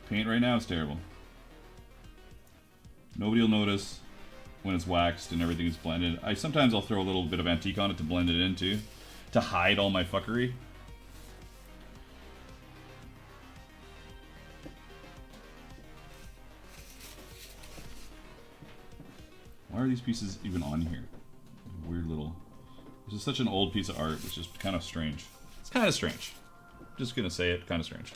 paint right now is terrible. Nobody will notice when it's waxed and everything is blended. Sometimes I'll throw a little bit of antique on it to blend it in too, to hide all my fuckery. Why are these pieces even on here? Weird little... This is such an old piece of art, it's just kind of strange. It's kind of strange. Just gonna say it, kind of strange.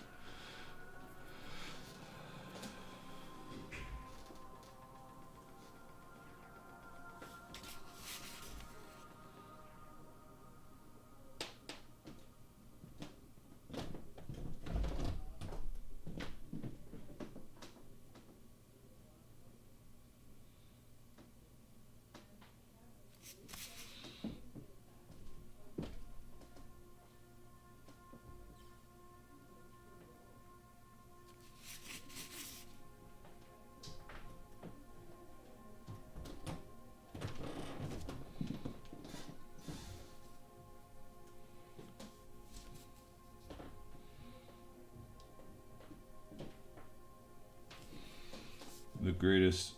greatest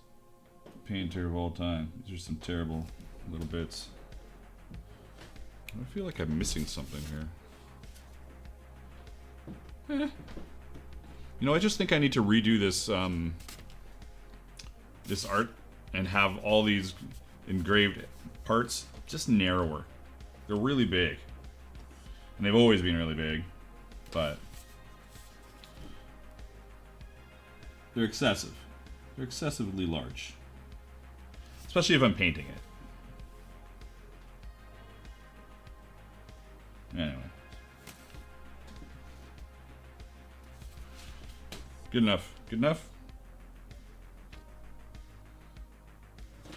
painter of all time. These are some terrible little bits. I feel like I'm missing something here. You know, I just think I need to redo this this art and have all these engraved parts just narrower. They're really big. And they've always been really big, but they're excessive. They're excessively large. Especially if I'm painting it. Anyway. Good enough. Good enough?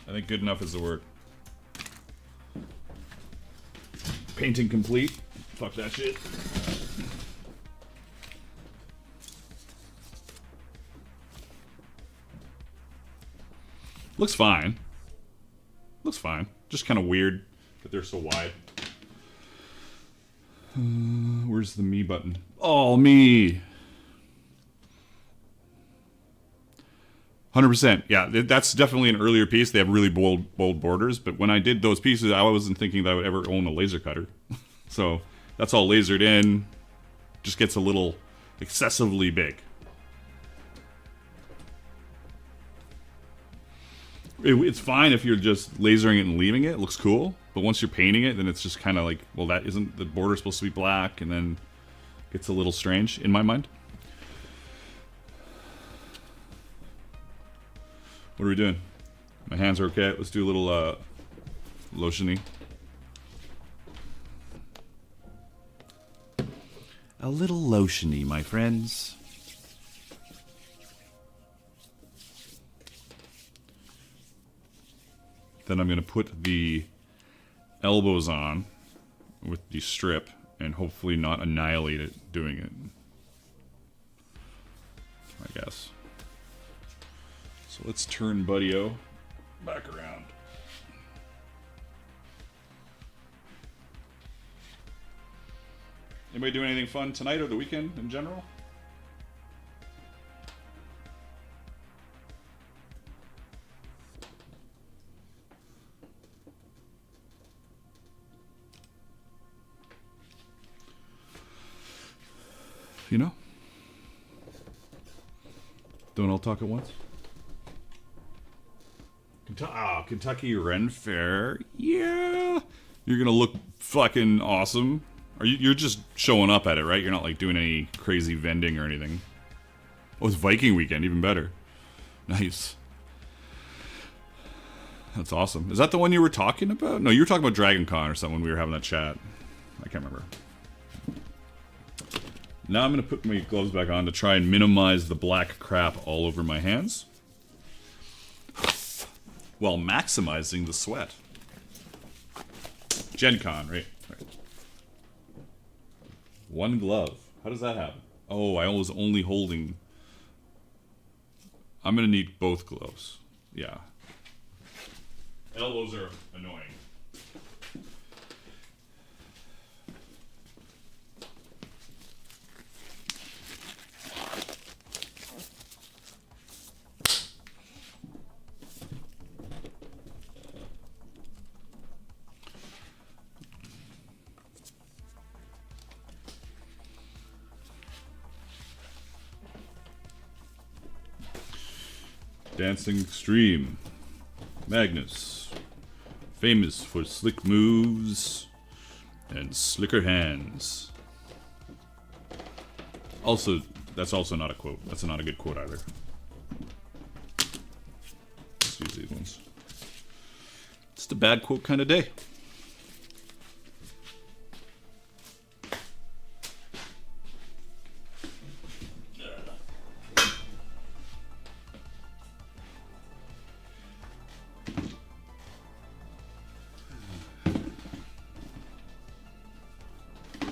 I think good enough is the word. Painting complete. Fuck that shit. Looks fine. Looks fine. Just kind of weird that they're so wide. Where's the me button? Oh, me! 100%. Yeah, that's definitely an earlier piece. They have really bold borders, but when I did those pieces, I wasn't thinking that I would ever own a laser cutter. So that's all lasered in. Just gets a little excessively big. It's fine if you're just lasering it and leaving it. It looks cool. But once you're painting it, then it's just kind of like, well, that isn't the border supposed to be black, and then gets a little strange in my mind. What are we doing? My hands are okay. Let's do a little lotiony. A little lotiony, my friends. Then I'm going to put the elbows on with the strip and hopefully not annihilate it doing it. I guess. So let's turn Buddy-O back around. Anybody doing anything fun tonight or the weekend in general? You know? Don't all talk at once? Kentucky Ren Fair. Yeah. You're gonna look fucking awesome. You're just showing up at it, right? You're not like doing any crazy vending or anything. Oh, it's Viking weekend, even better. Nice. That's awesome. Is that the one you were talking about? No, you were talking about Dragon Con or something when we were having that chat. I can't remember. Now I'm going to put my gloves back on to try and minimize the black crap all over my hands, while maximizing the sweat. Gen Con, right? One glove. How does that happen? Oh, I was only holding... I'm going to need both gloves. Yeah. Elbows are annoying. Dancing Extreme. Magnus. Famous for slick moves and slicker hands. Also, that's also not a quote. That's not a good quote either. Let's use these ones. Just a bad quote kind of day.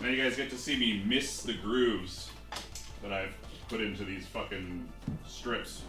Now you guys get to see me miss the grooves that I've put into these fucking strips.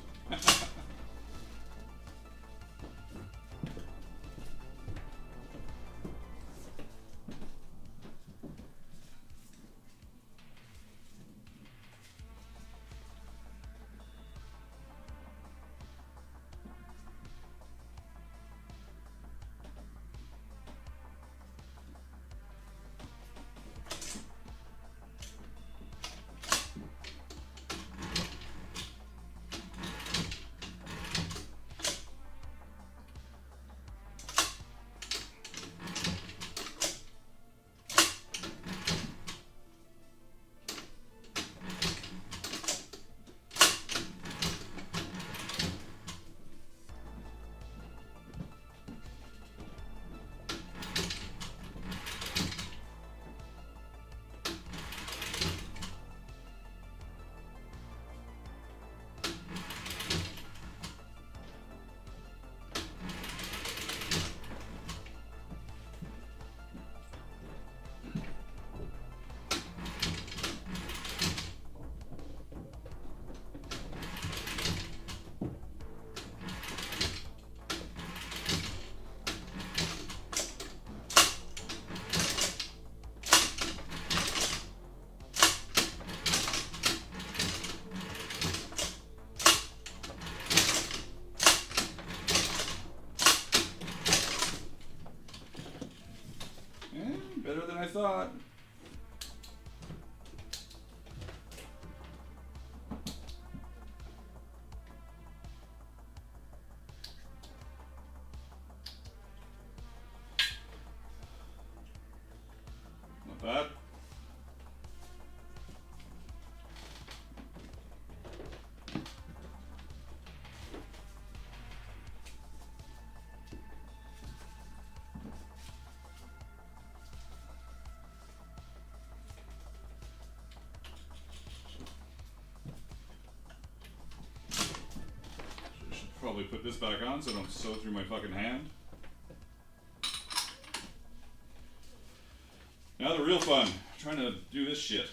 Better than I thought. Not bad. Probably put this back on so I don't sew through my fucking hand. Now the real fun, trying to do this shit.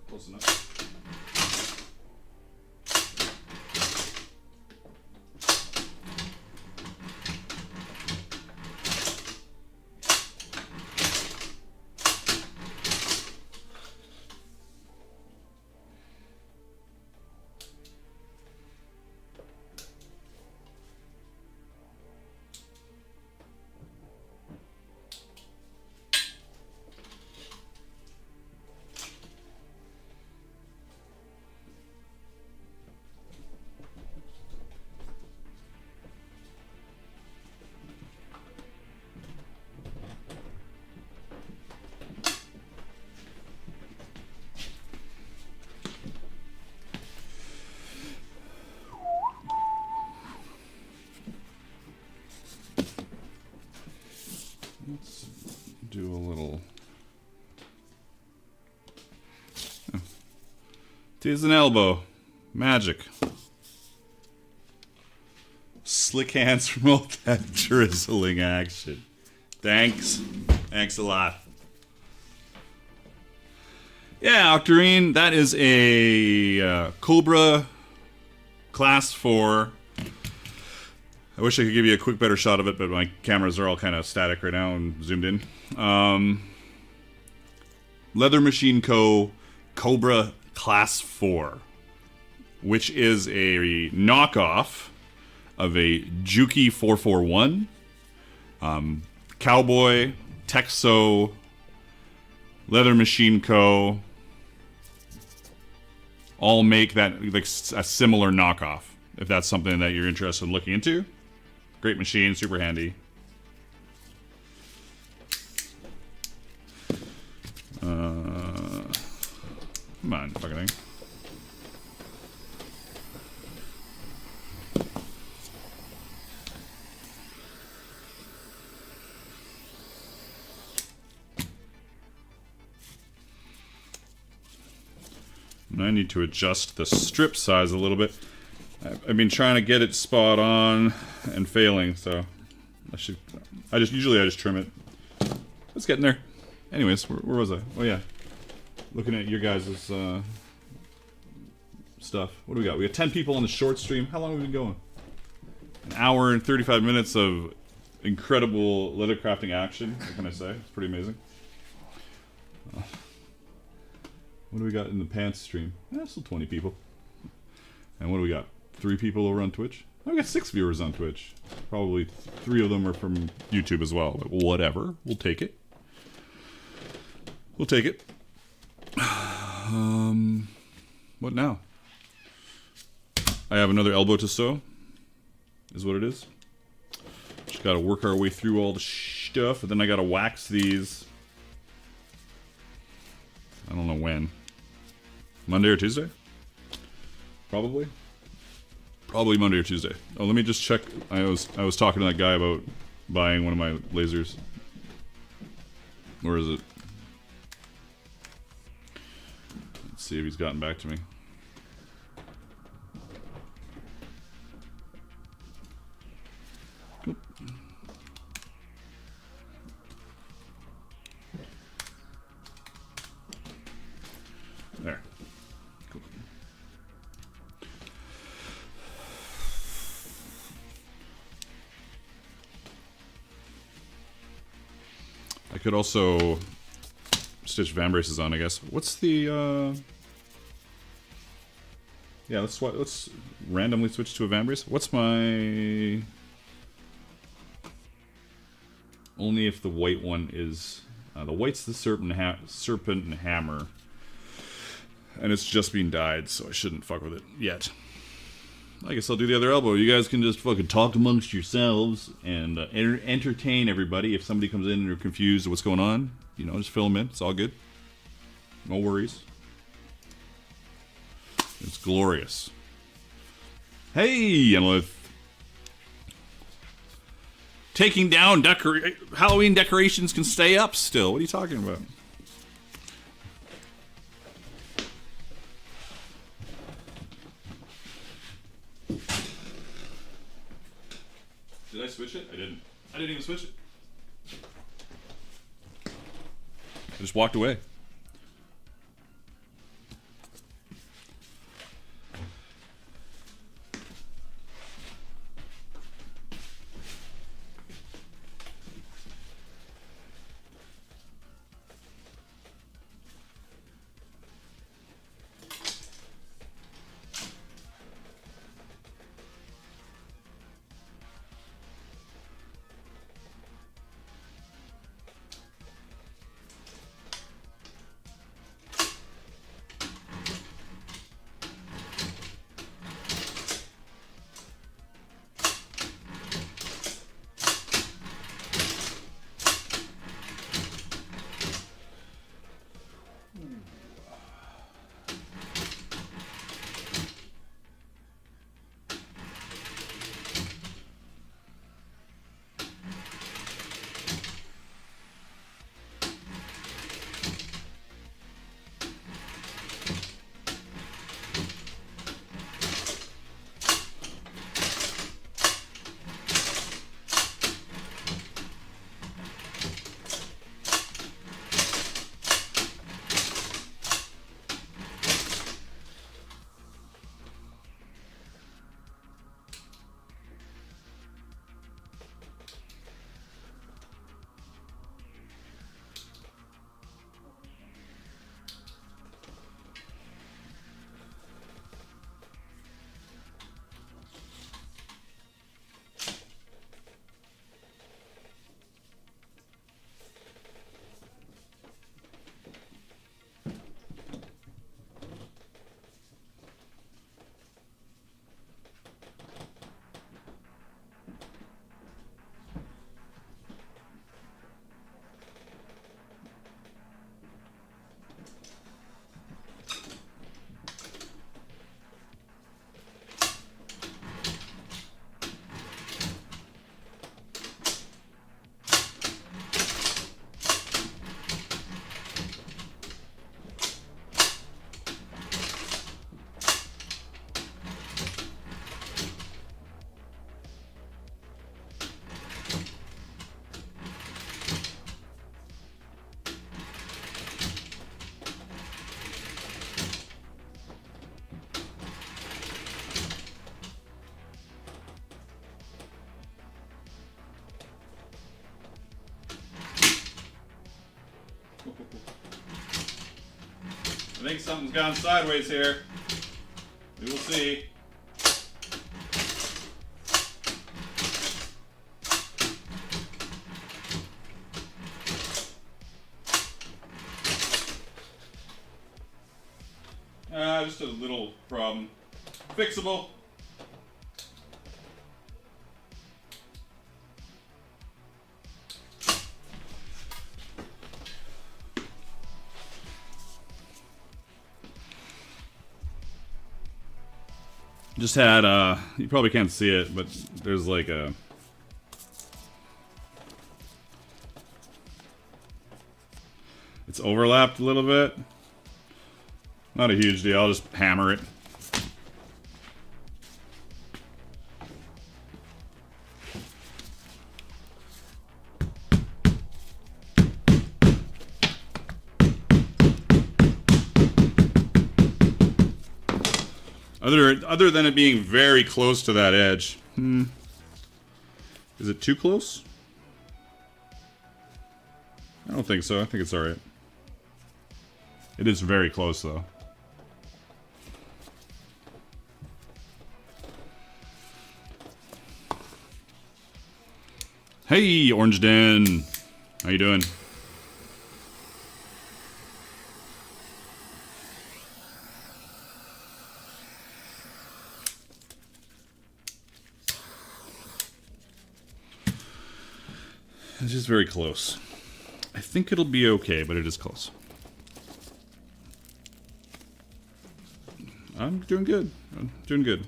Close enough. Let's do a little. Oh. Tis an elbow. Magic. Slick hands from all that drizzling action. Thanks. Thanks a lot. Yeah, Octarine, that is a Cobra Class 4. I wish I could give you a quick, better shot of it, but my cameras are all kind of static right now and zoomed in. Leather Machine Co. Cobra Class 4, which is a knockoff of a Juki 441, Cowboy, Texo, Leather Machine Co. all make that like a similar knockoff. If that's something that you're interested in looking into. Great machine, super handy. Come on, fucking thing. And I need to adjust the strip size a little bit. I've been trying to get it spot on and failing, so I just trim it. It's getting there. Anyways, where was I? Oh yeah, looking at your guys' stuff. What do we got? We got 10 people on the short stream. How long have we been going? An hour and 35 minutes of incredible leather crafting action. What can I say? It's pretty amazing. What do we got in the pants stream? Still 20 people. And what do we got? 3 people over on Twitch? Oh, we got 6 viewers on Twitch. Probably 3 of them are from YouTube as well. But whatever. We'll take it. We'll take it. What now? I have another elbow to sew. Is what it is. Just gotta work our way through all the stuff. And then I gotta wax these. I don't know when. Monday or Tuesday? Probably Monday or Tuesday. Oh, let me just check. I was talking to that guy about buying one of my lasers. Or is it? Let's see if he's gotten back to me. Cool. There. Cool. I could also stitch van braces on, I guess. What's the yeah, let's randomly switch to a van brace. What's my only if the white one is the white's the serpent and hammer. And it's just being dyed, so I shouldn't fuck with it yet. I guess I'll do the other elbow. You guys can just fucking talk amongst yourselves and entertain everybody. If somebody comes in and you're confused what's going on, you know, just fill them in. It's all good. No worries. It's glorious. Hey, Enlith. Taking down Halloween decorations can stay up still. What are you talking about? Did I switch it? I didn't. I didn't even switch it. I just walked away. I think something's gone sideways here. We will see. Just a little problem. Fixable. Just had, you probably can't see it, but there's like a It's overlapped a little bit. Not a huge deal, I'll just hammer it. Other than it being very close to that edge. Is it too close? I don't think so. I think it's alright. It is very close, though. Hey, Orange Den! How you doing? It's just very close. I think it'll be okay, but it is close. I'm doing good. I'm doing good.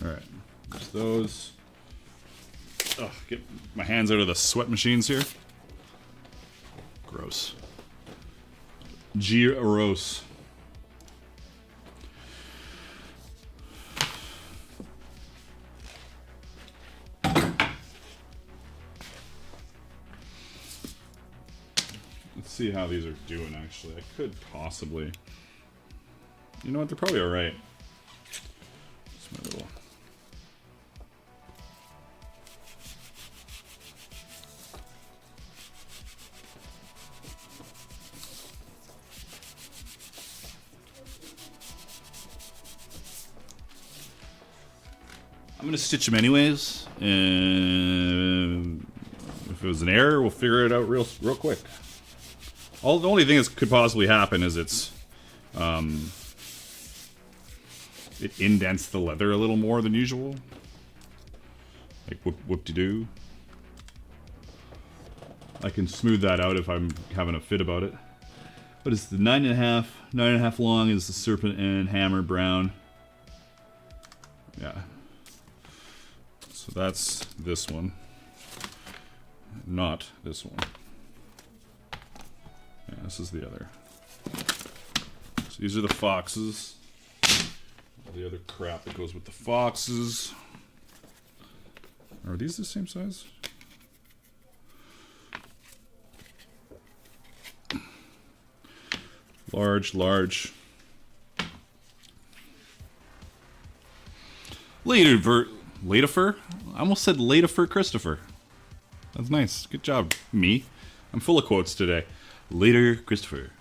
Alright. There's those. Ugh, get my hands out of the sweat machines here. Gross. Gross. Let's see how these are doing, actually. I could possibly... You know what? They're probably alright. Just my little... I'm gonna stitch them anyways, and if it was an error, we'll figure it out real quick. The only thing that could possibly happen is it indents the leather a little more than usual. Like whoop-de-doo. I can smooth that out if I'm having a fit about it. But it's the 9.5 long is the serpent and hammer brown. Yeah. So that's this one. Not this one. Yeah, this is the other. So these are the foxes. All the other crap that goes with the foxes. Are these the same size? Large. Laterfur? I almost said Laterfur Christopher. That's nice. Good job, me. I'm full of quotes today. Later, Christopher.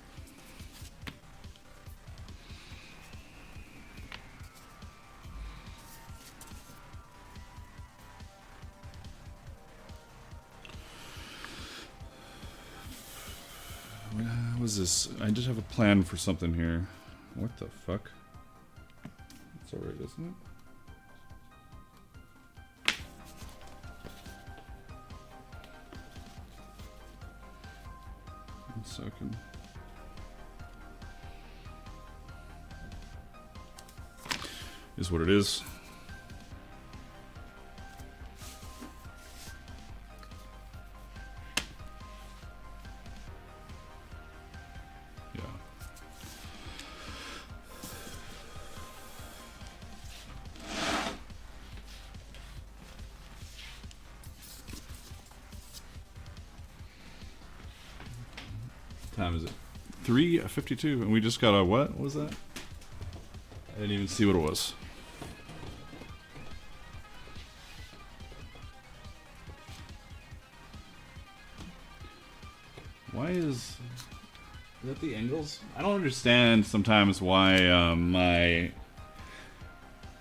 What was this? I just have a plan for something here. What the fuck? It's alright, isn't it? One second. Is what it is. Yeah. Time is it? 3:52, and we just got a what? What was that? I didn't even see what it was. Why is that the angles? I don't understand sometimes why my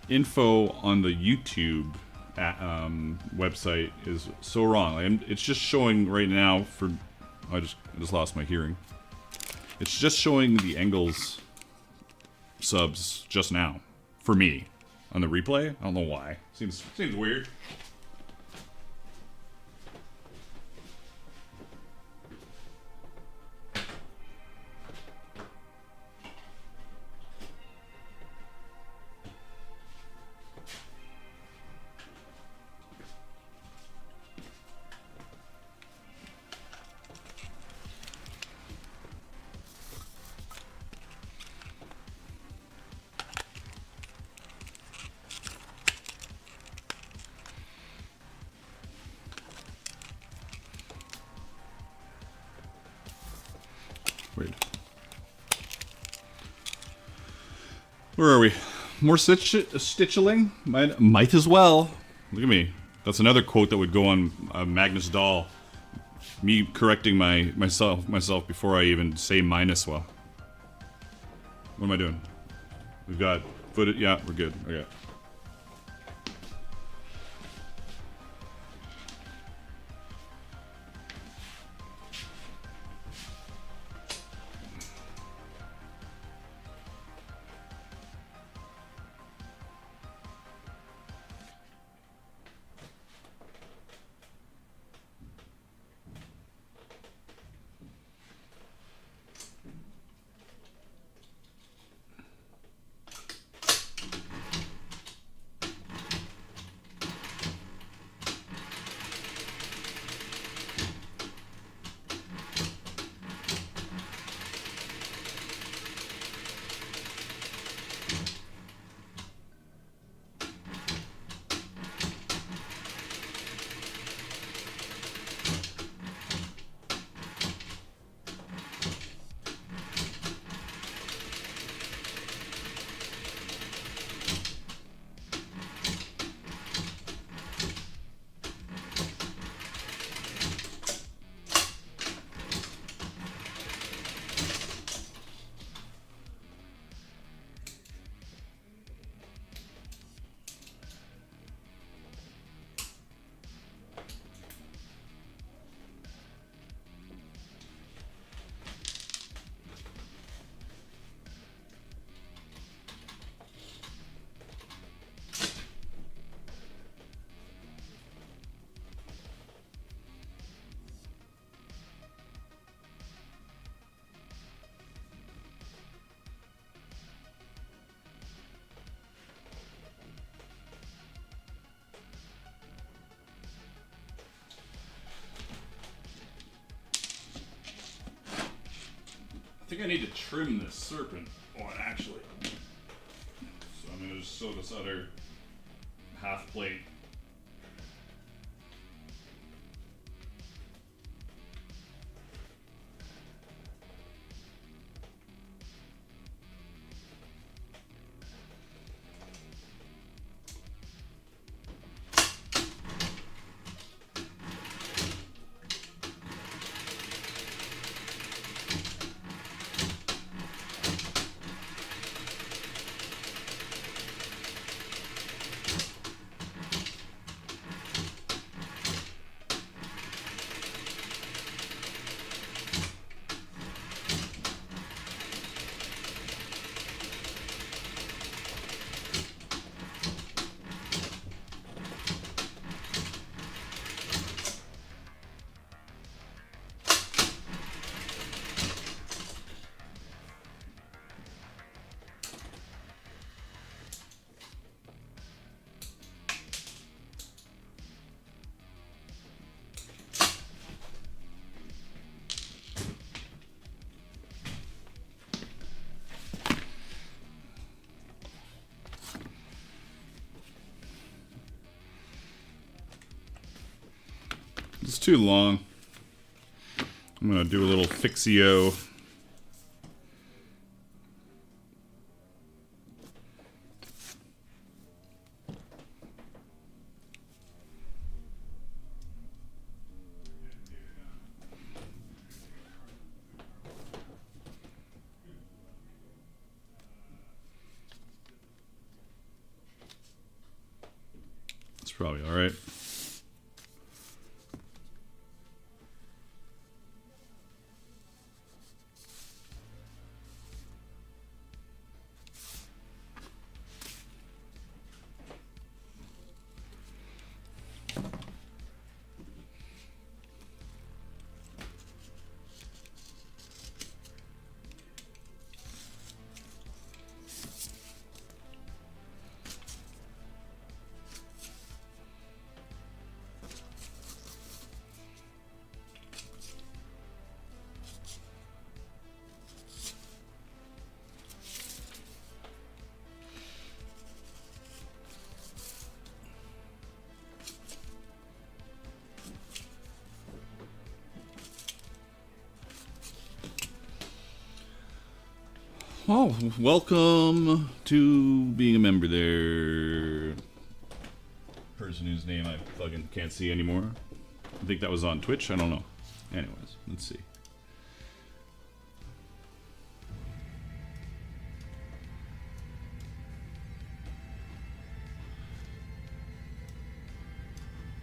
info on the YouTube website is so wrong. Like, it's just showing right now for. I just lost my hearing. It's just showing the angles subs just now for me on the replay. I don't know why. Seems weird. Where are we? More stitchling? Might as well. Look at me. That's another quote that would go on Magnus Dahl. Me correcting myself before I even say minus well. What am I doing? We've got footage. Yeah, we're good. Okay. I think I need to trim this serpent on actually. So I'm going to just sew this other half plate. It's too long. I'm gonna do a little fixio. It's probably all right. Oh, welcome to being a member there. Person whose name I fucking can't see anymore. I think that was on Twitch. I don't know. Anyways, let's see.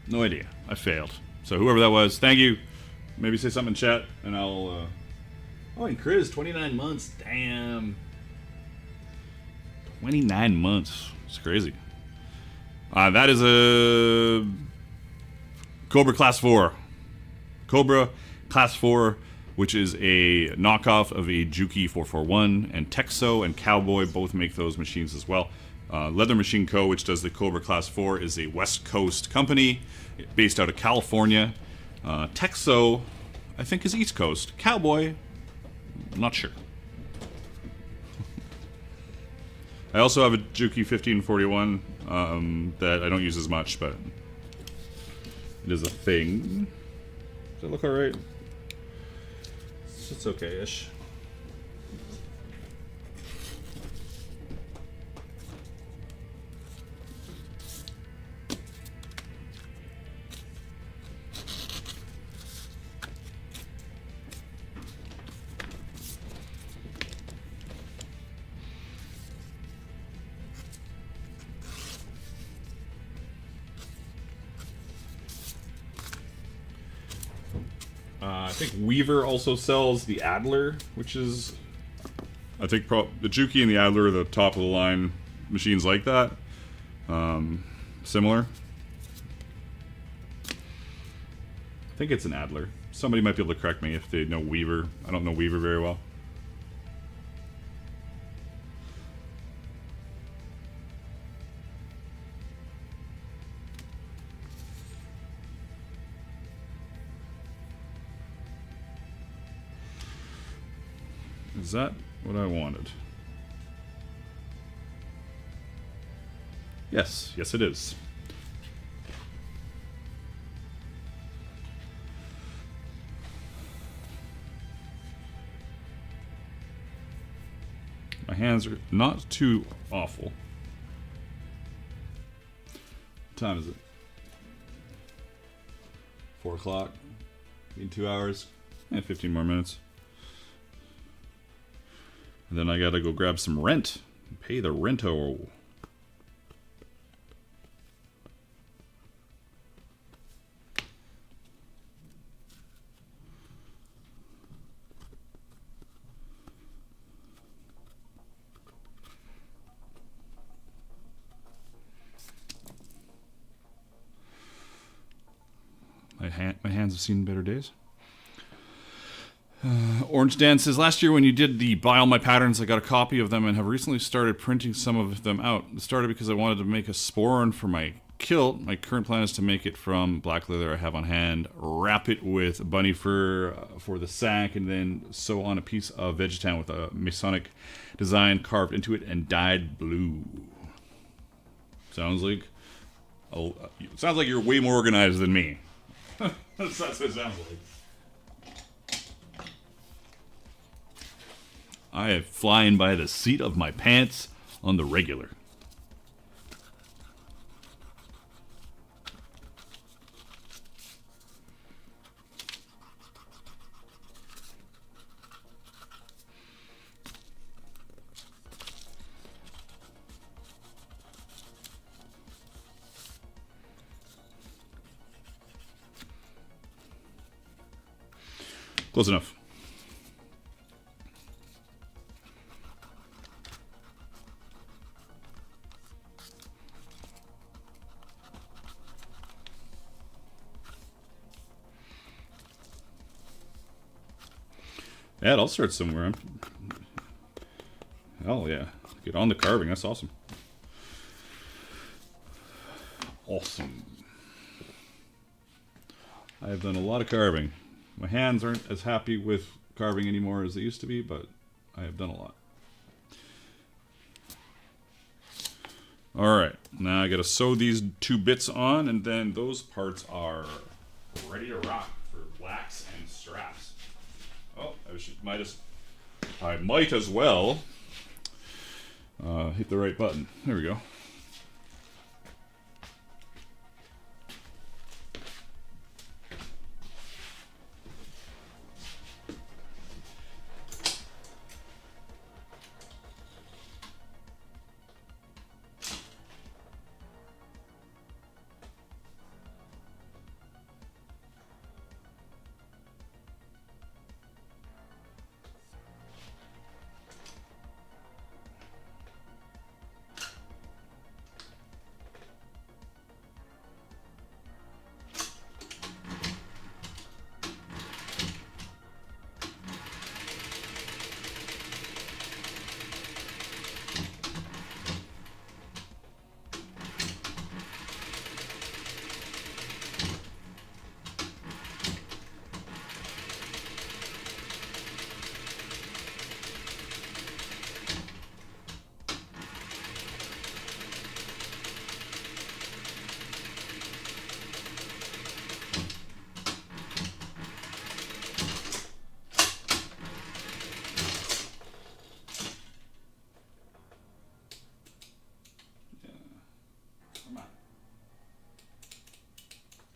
No idea. I failed. So whoever that was, thank you. Maybe say something in chat, and I'll. Oh, and Chris, 29 months. Damn. 29 months. It's crazy. That is a Cobra Class 4. Cobra Class 4, which is a knockoff of a Juki 441, and Texo and Cowboy both make those machines as well. Leather Machine Co., which does the Cobra Class 4, is a West Coast company based out of California. Texo, I think, is East Coast. Cowboy, I'm not sure. I also have a Juki 1541 that I don't use as much, but it is a thing. Does it look alright? It's okay-ish. I think Weaver also sells the Adler, which is, I think, the Juki and the Adler are the top of the line machines like that. Similar. I think it's an Adler. Somebody might be able to correct me if they know Weaver. I don't know Weaver very well. Is that what I wanted? Yes, yes it is. My hands are not too awful. What time is it? 4 o'clock. In 2 hours. 15 more minutes. And then I gotta go grab some rent. Pay the rento. My hands have seen better days. Orange Dan says, last year when you did the buy all my patterns, I got a copy of them and have recently started printing some of them out. It started because I wanted to make a sporran for my kilt. My current plan is to make it from black leather I have on hand, wrap it with bunny fur for the sack, and then sew on a piece of Vegetan with a Masonic design carved into it and dyed blue. Sounds like you're way more organized than me. That's what it sounds like. I am flying by the seat of my pants on the regular. Close enough. Yeah, I'll start somewhere. Hell yeah. Get on the carving. That's awesome. Awesome. I have done a lot of carving. My hands aren't as happy with carving anymore as they used to be, but I have done a lot. Alright, now I gotta sew these 2 bits on, and then those parts are ready to rock for blacks and straps. Oh, I might as well hit the right button. There we go.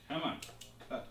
Come on. Cut.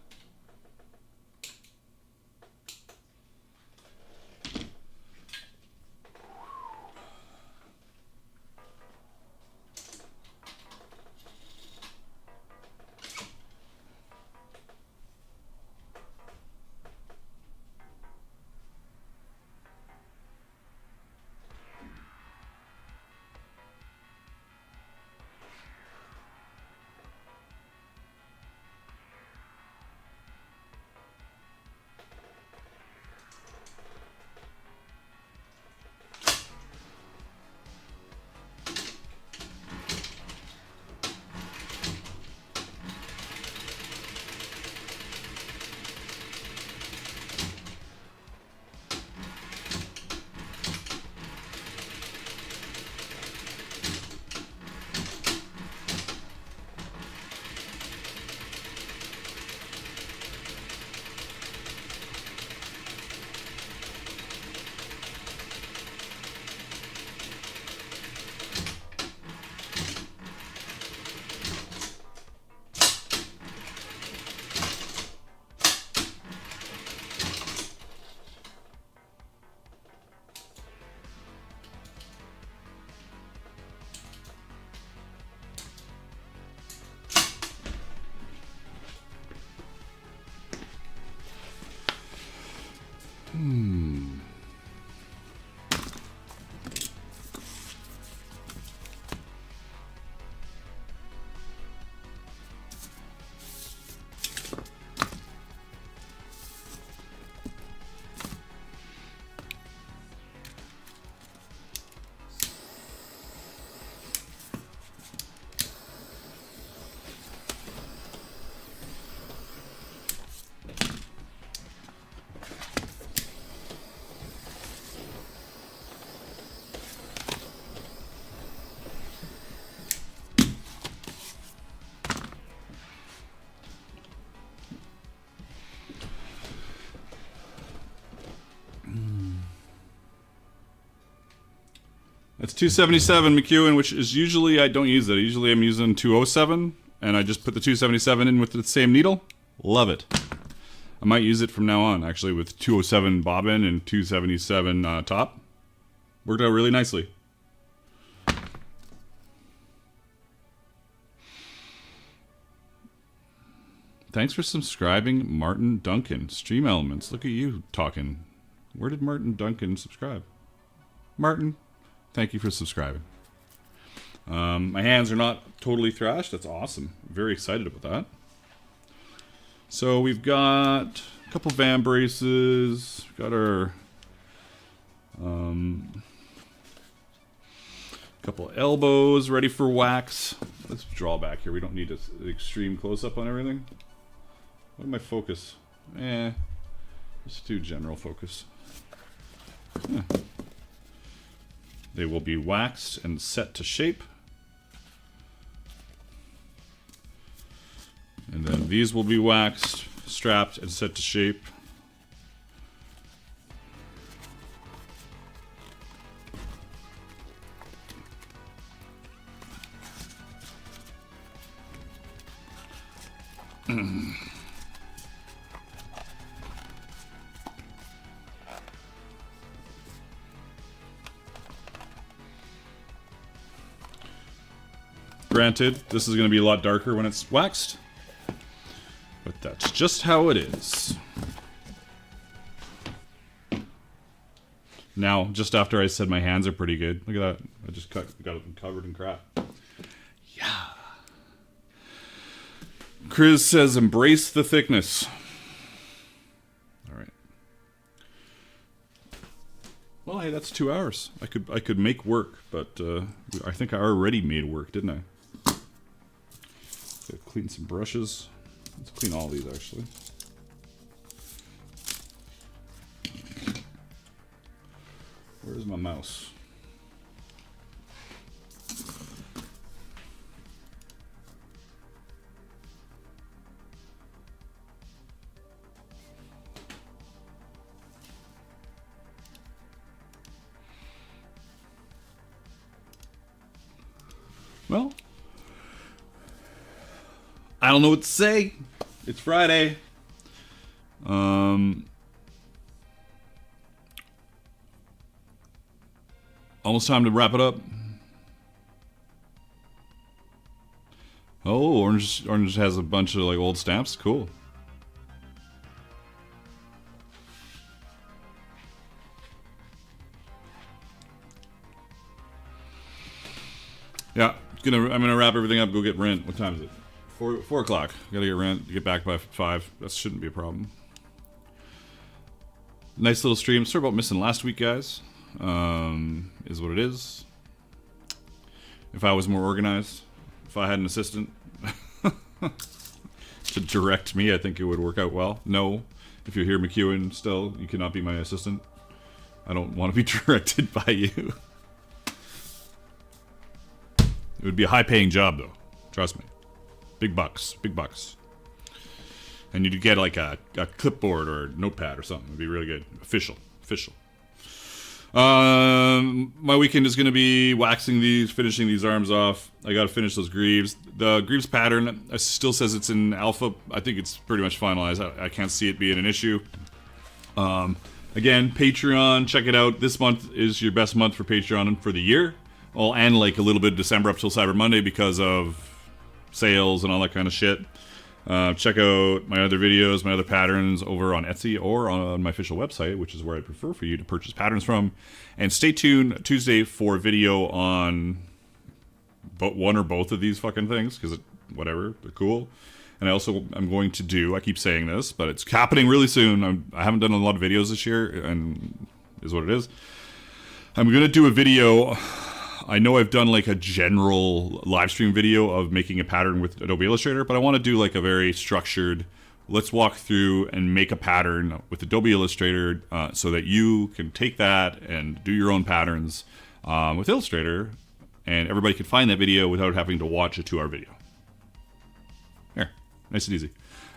That's 277 McEwen, which is usually, I don't use that. Usually I'm using 207, and I just put the 277 in with the same needle. Love it. I might use it from now on, actually, with 207 bobbin and 277 top. Worked out really nicely. Thanks for subscribing, Martin Duncan. Stream Elements. Look at you talking. Where did Martin Duncan subscribe? Martin, thank you for subscribing. My hands are not totally thrashed. That's awesome. Very excited about that. So we've got a couple van braces. We've got our couple elbows ready for wax. Let's draw back here. We don't need an extreme close-up on everything. What am I focus? Just do general focus. Yeah. They will be waxed and set to shape. And then these will be waxed, strapped, and set to shape. Granted, this is going to be a lot darker when it's waxed, but that's just how it is. Now, just after I said my hands are pretty good, look at that. I just got them covered in crap. Yeah. Chris says, embrace the thickness. All right. Well, hey, that's 2 hours. I could make work, but I think I already made work, didn't I? Gotta clean some brushes. Let's clean all these, actually. Where's my mouse? Well, I don't know what to say. It's Friday. Almost time to wrap it up. Oh, orange has a bunch of like old stamps. Cool. Yeah, I'm gonna wrap everything up. Go get rent. What time is it? 4 o'clock. Gotta get rent. Get back by 5. That shouldn't be a problem. Nice little stream. Sorry about missing last week, guys. Is what it is. If I was more organized, if I had an assistant to direct me, I think it would work out well. No, if you're here, McEwen, still, you cannot be my assistant. I don't want to be directed by you. It would be a high-paying job, though. Trust me. Big bucks. Big bucks. And you'd get like a clipboard or a notepad or something. It'd be really good. Official. My weekend is going to be waxing these, finishing these arms off. I got to finish those Greaves. The Greaves pattern still says it's in alpha. I think it's pretty much finalized. I can't see it being an issue. Again, Patreon, check it out. This month is your best month for Patreon for the year. Well, and like a little bit of December up till Cyber Monday because of sales and all that kind of shit. Check out my other videos, my other patterns over on Etsy or on my official website, which is where I prefer for you to purchase patterns from. And stay tuned Tuesday for a video on one or both of these fucking things, because whatever, they're cool. And I'm going to do, I keep saying this, but it's happening really soon. I haven't done a lot of videos this year, and is what it is. I'm going to do a video. I know I've done like a general live stream video of making a pattern with Adobe Illustrator, but I want to do like a very structured, let's walk through and make a pattern with Adobe Illustrator so that you can take that and do your own patterns with Illustrator, and everybody can find that video without having to watch a 2-hour video. Here, nice and easy.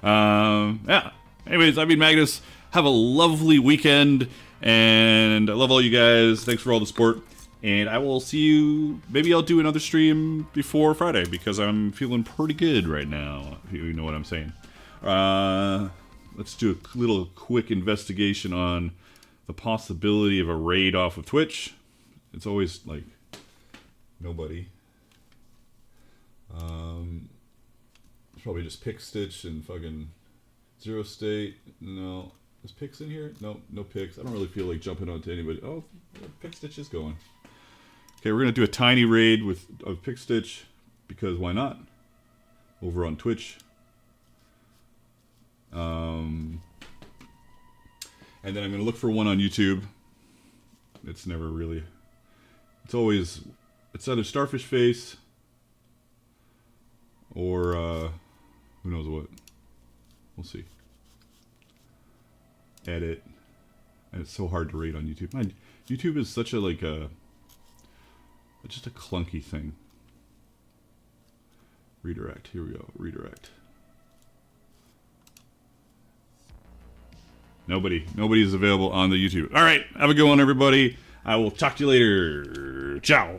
Yeah. Anyways, I've been Magnus. Have a lovely weekend, and I love all you guys. Thanks for all the support. And I will see you, maybe I'll do another stream before Friday, because I'm feeling pretty good right now, if you know what I'm saying. Let's do a little quick investigation on the possibility of a raid off of Twitch. It's always, like, nobody. It's probably just Pick Stitch and fucking Zero State. No. Is Pix in here? No, no Pix. I don't really feel like jumping onto anybody. Oh, Pick Stitch is going. Okay, we're going to do a tiny raid of Pick Stitch, because why not? Over on Twitch. And then I'm going to look for one on YouTube. It's never really... It's either Starfish Face or who knows what. We'll see. Edit. And it's so hard to rate on YouTube. Man, YouTube is such a just a clunky thing. Redirect. Here we go. Redirect. Nobody is available on the YouTube. All right. Have a good one, everybody. I will talk to you later. Ciao.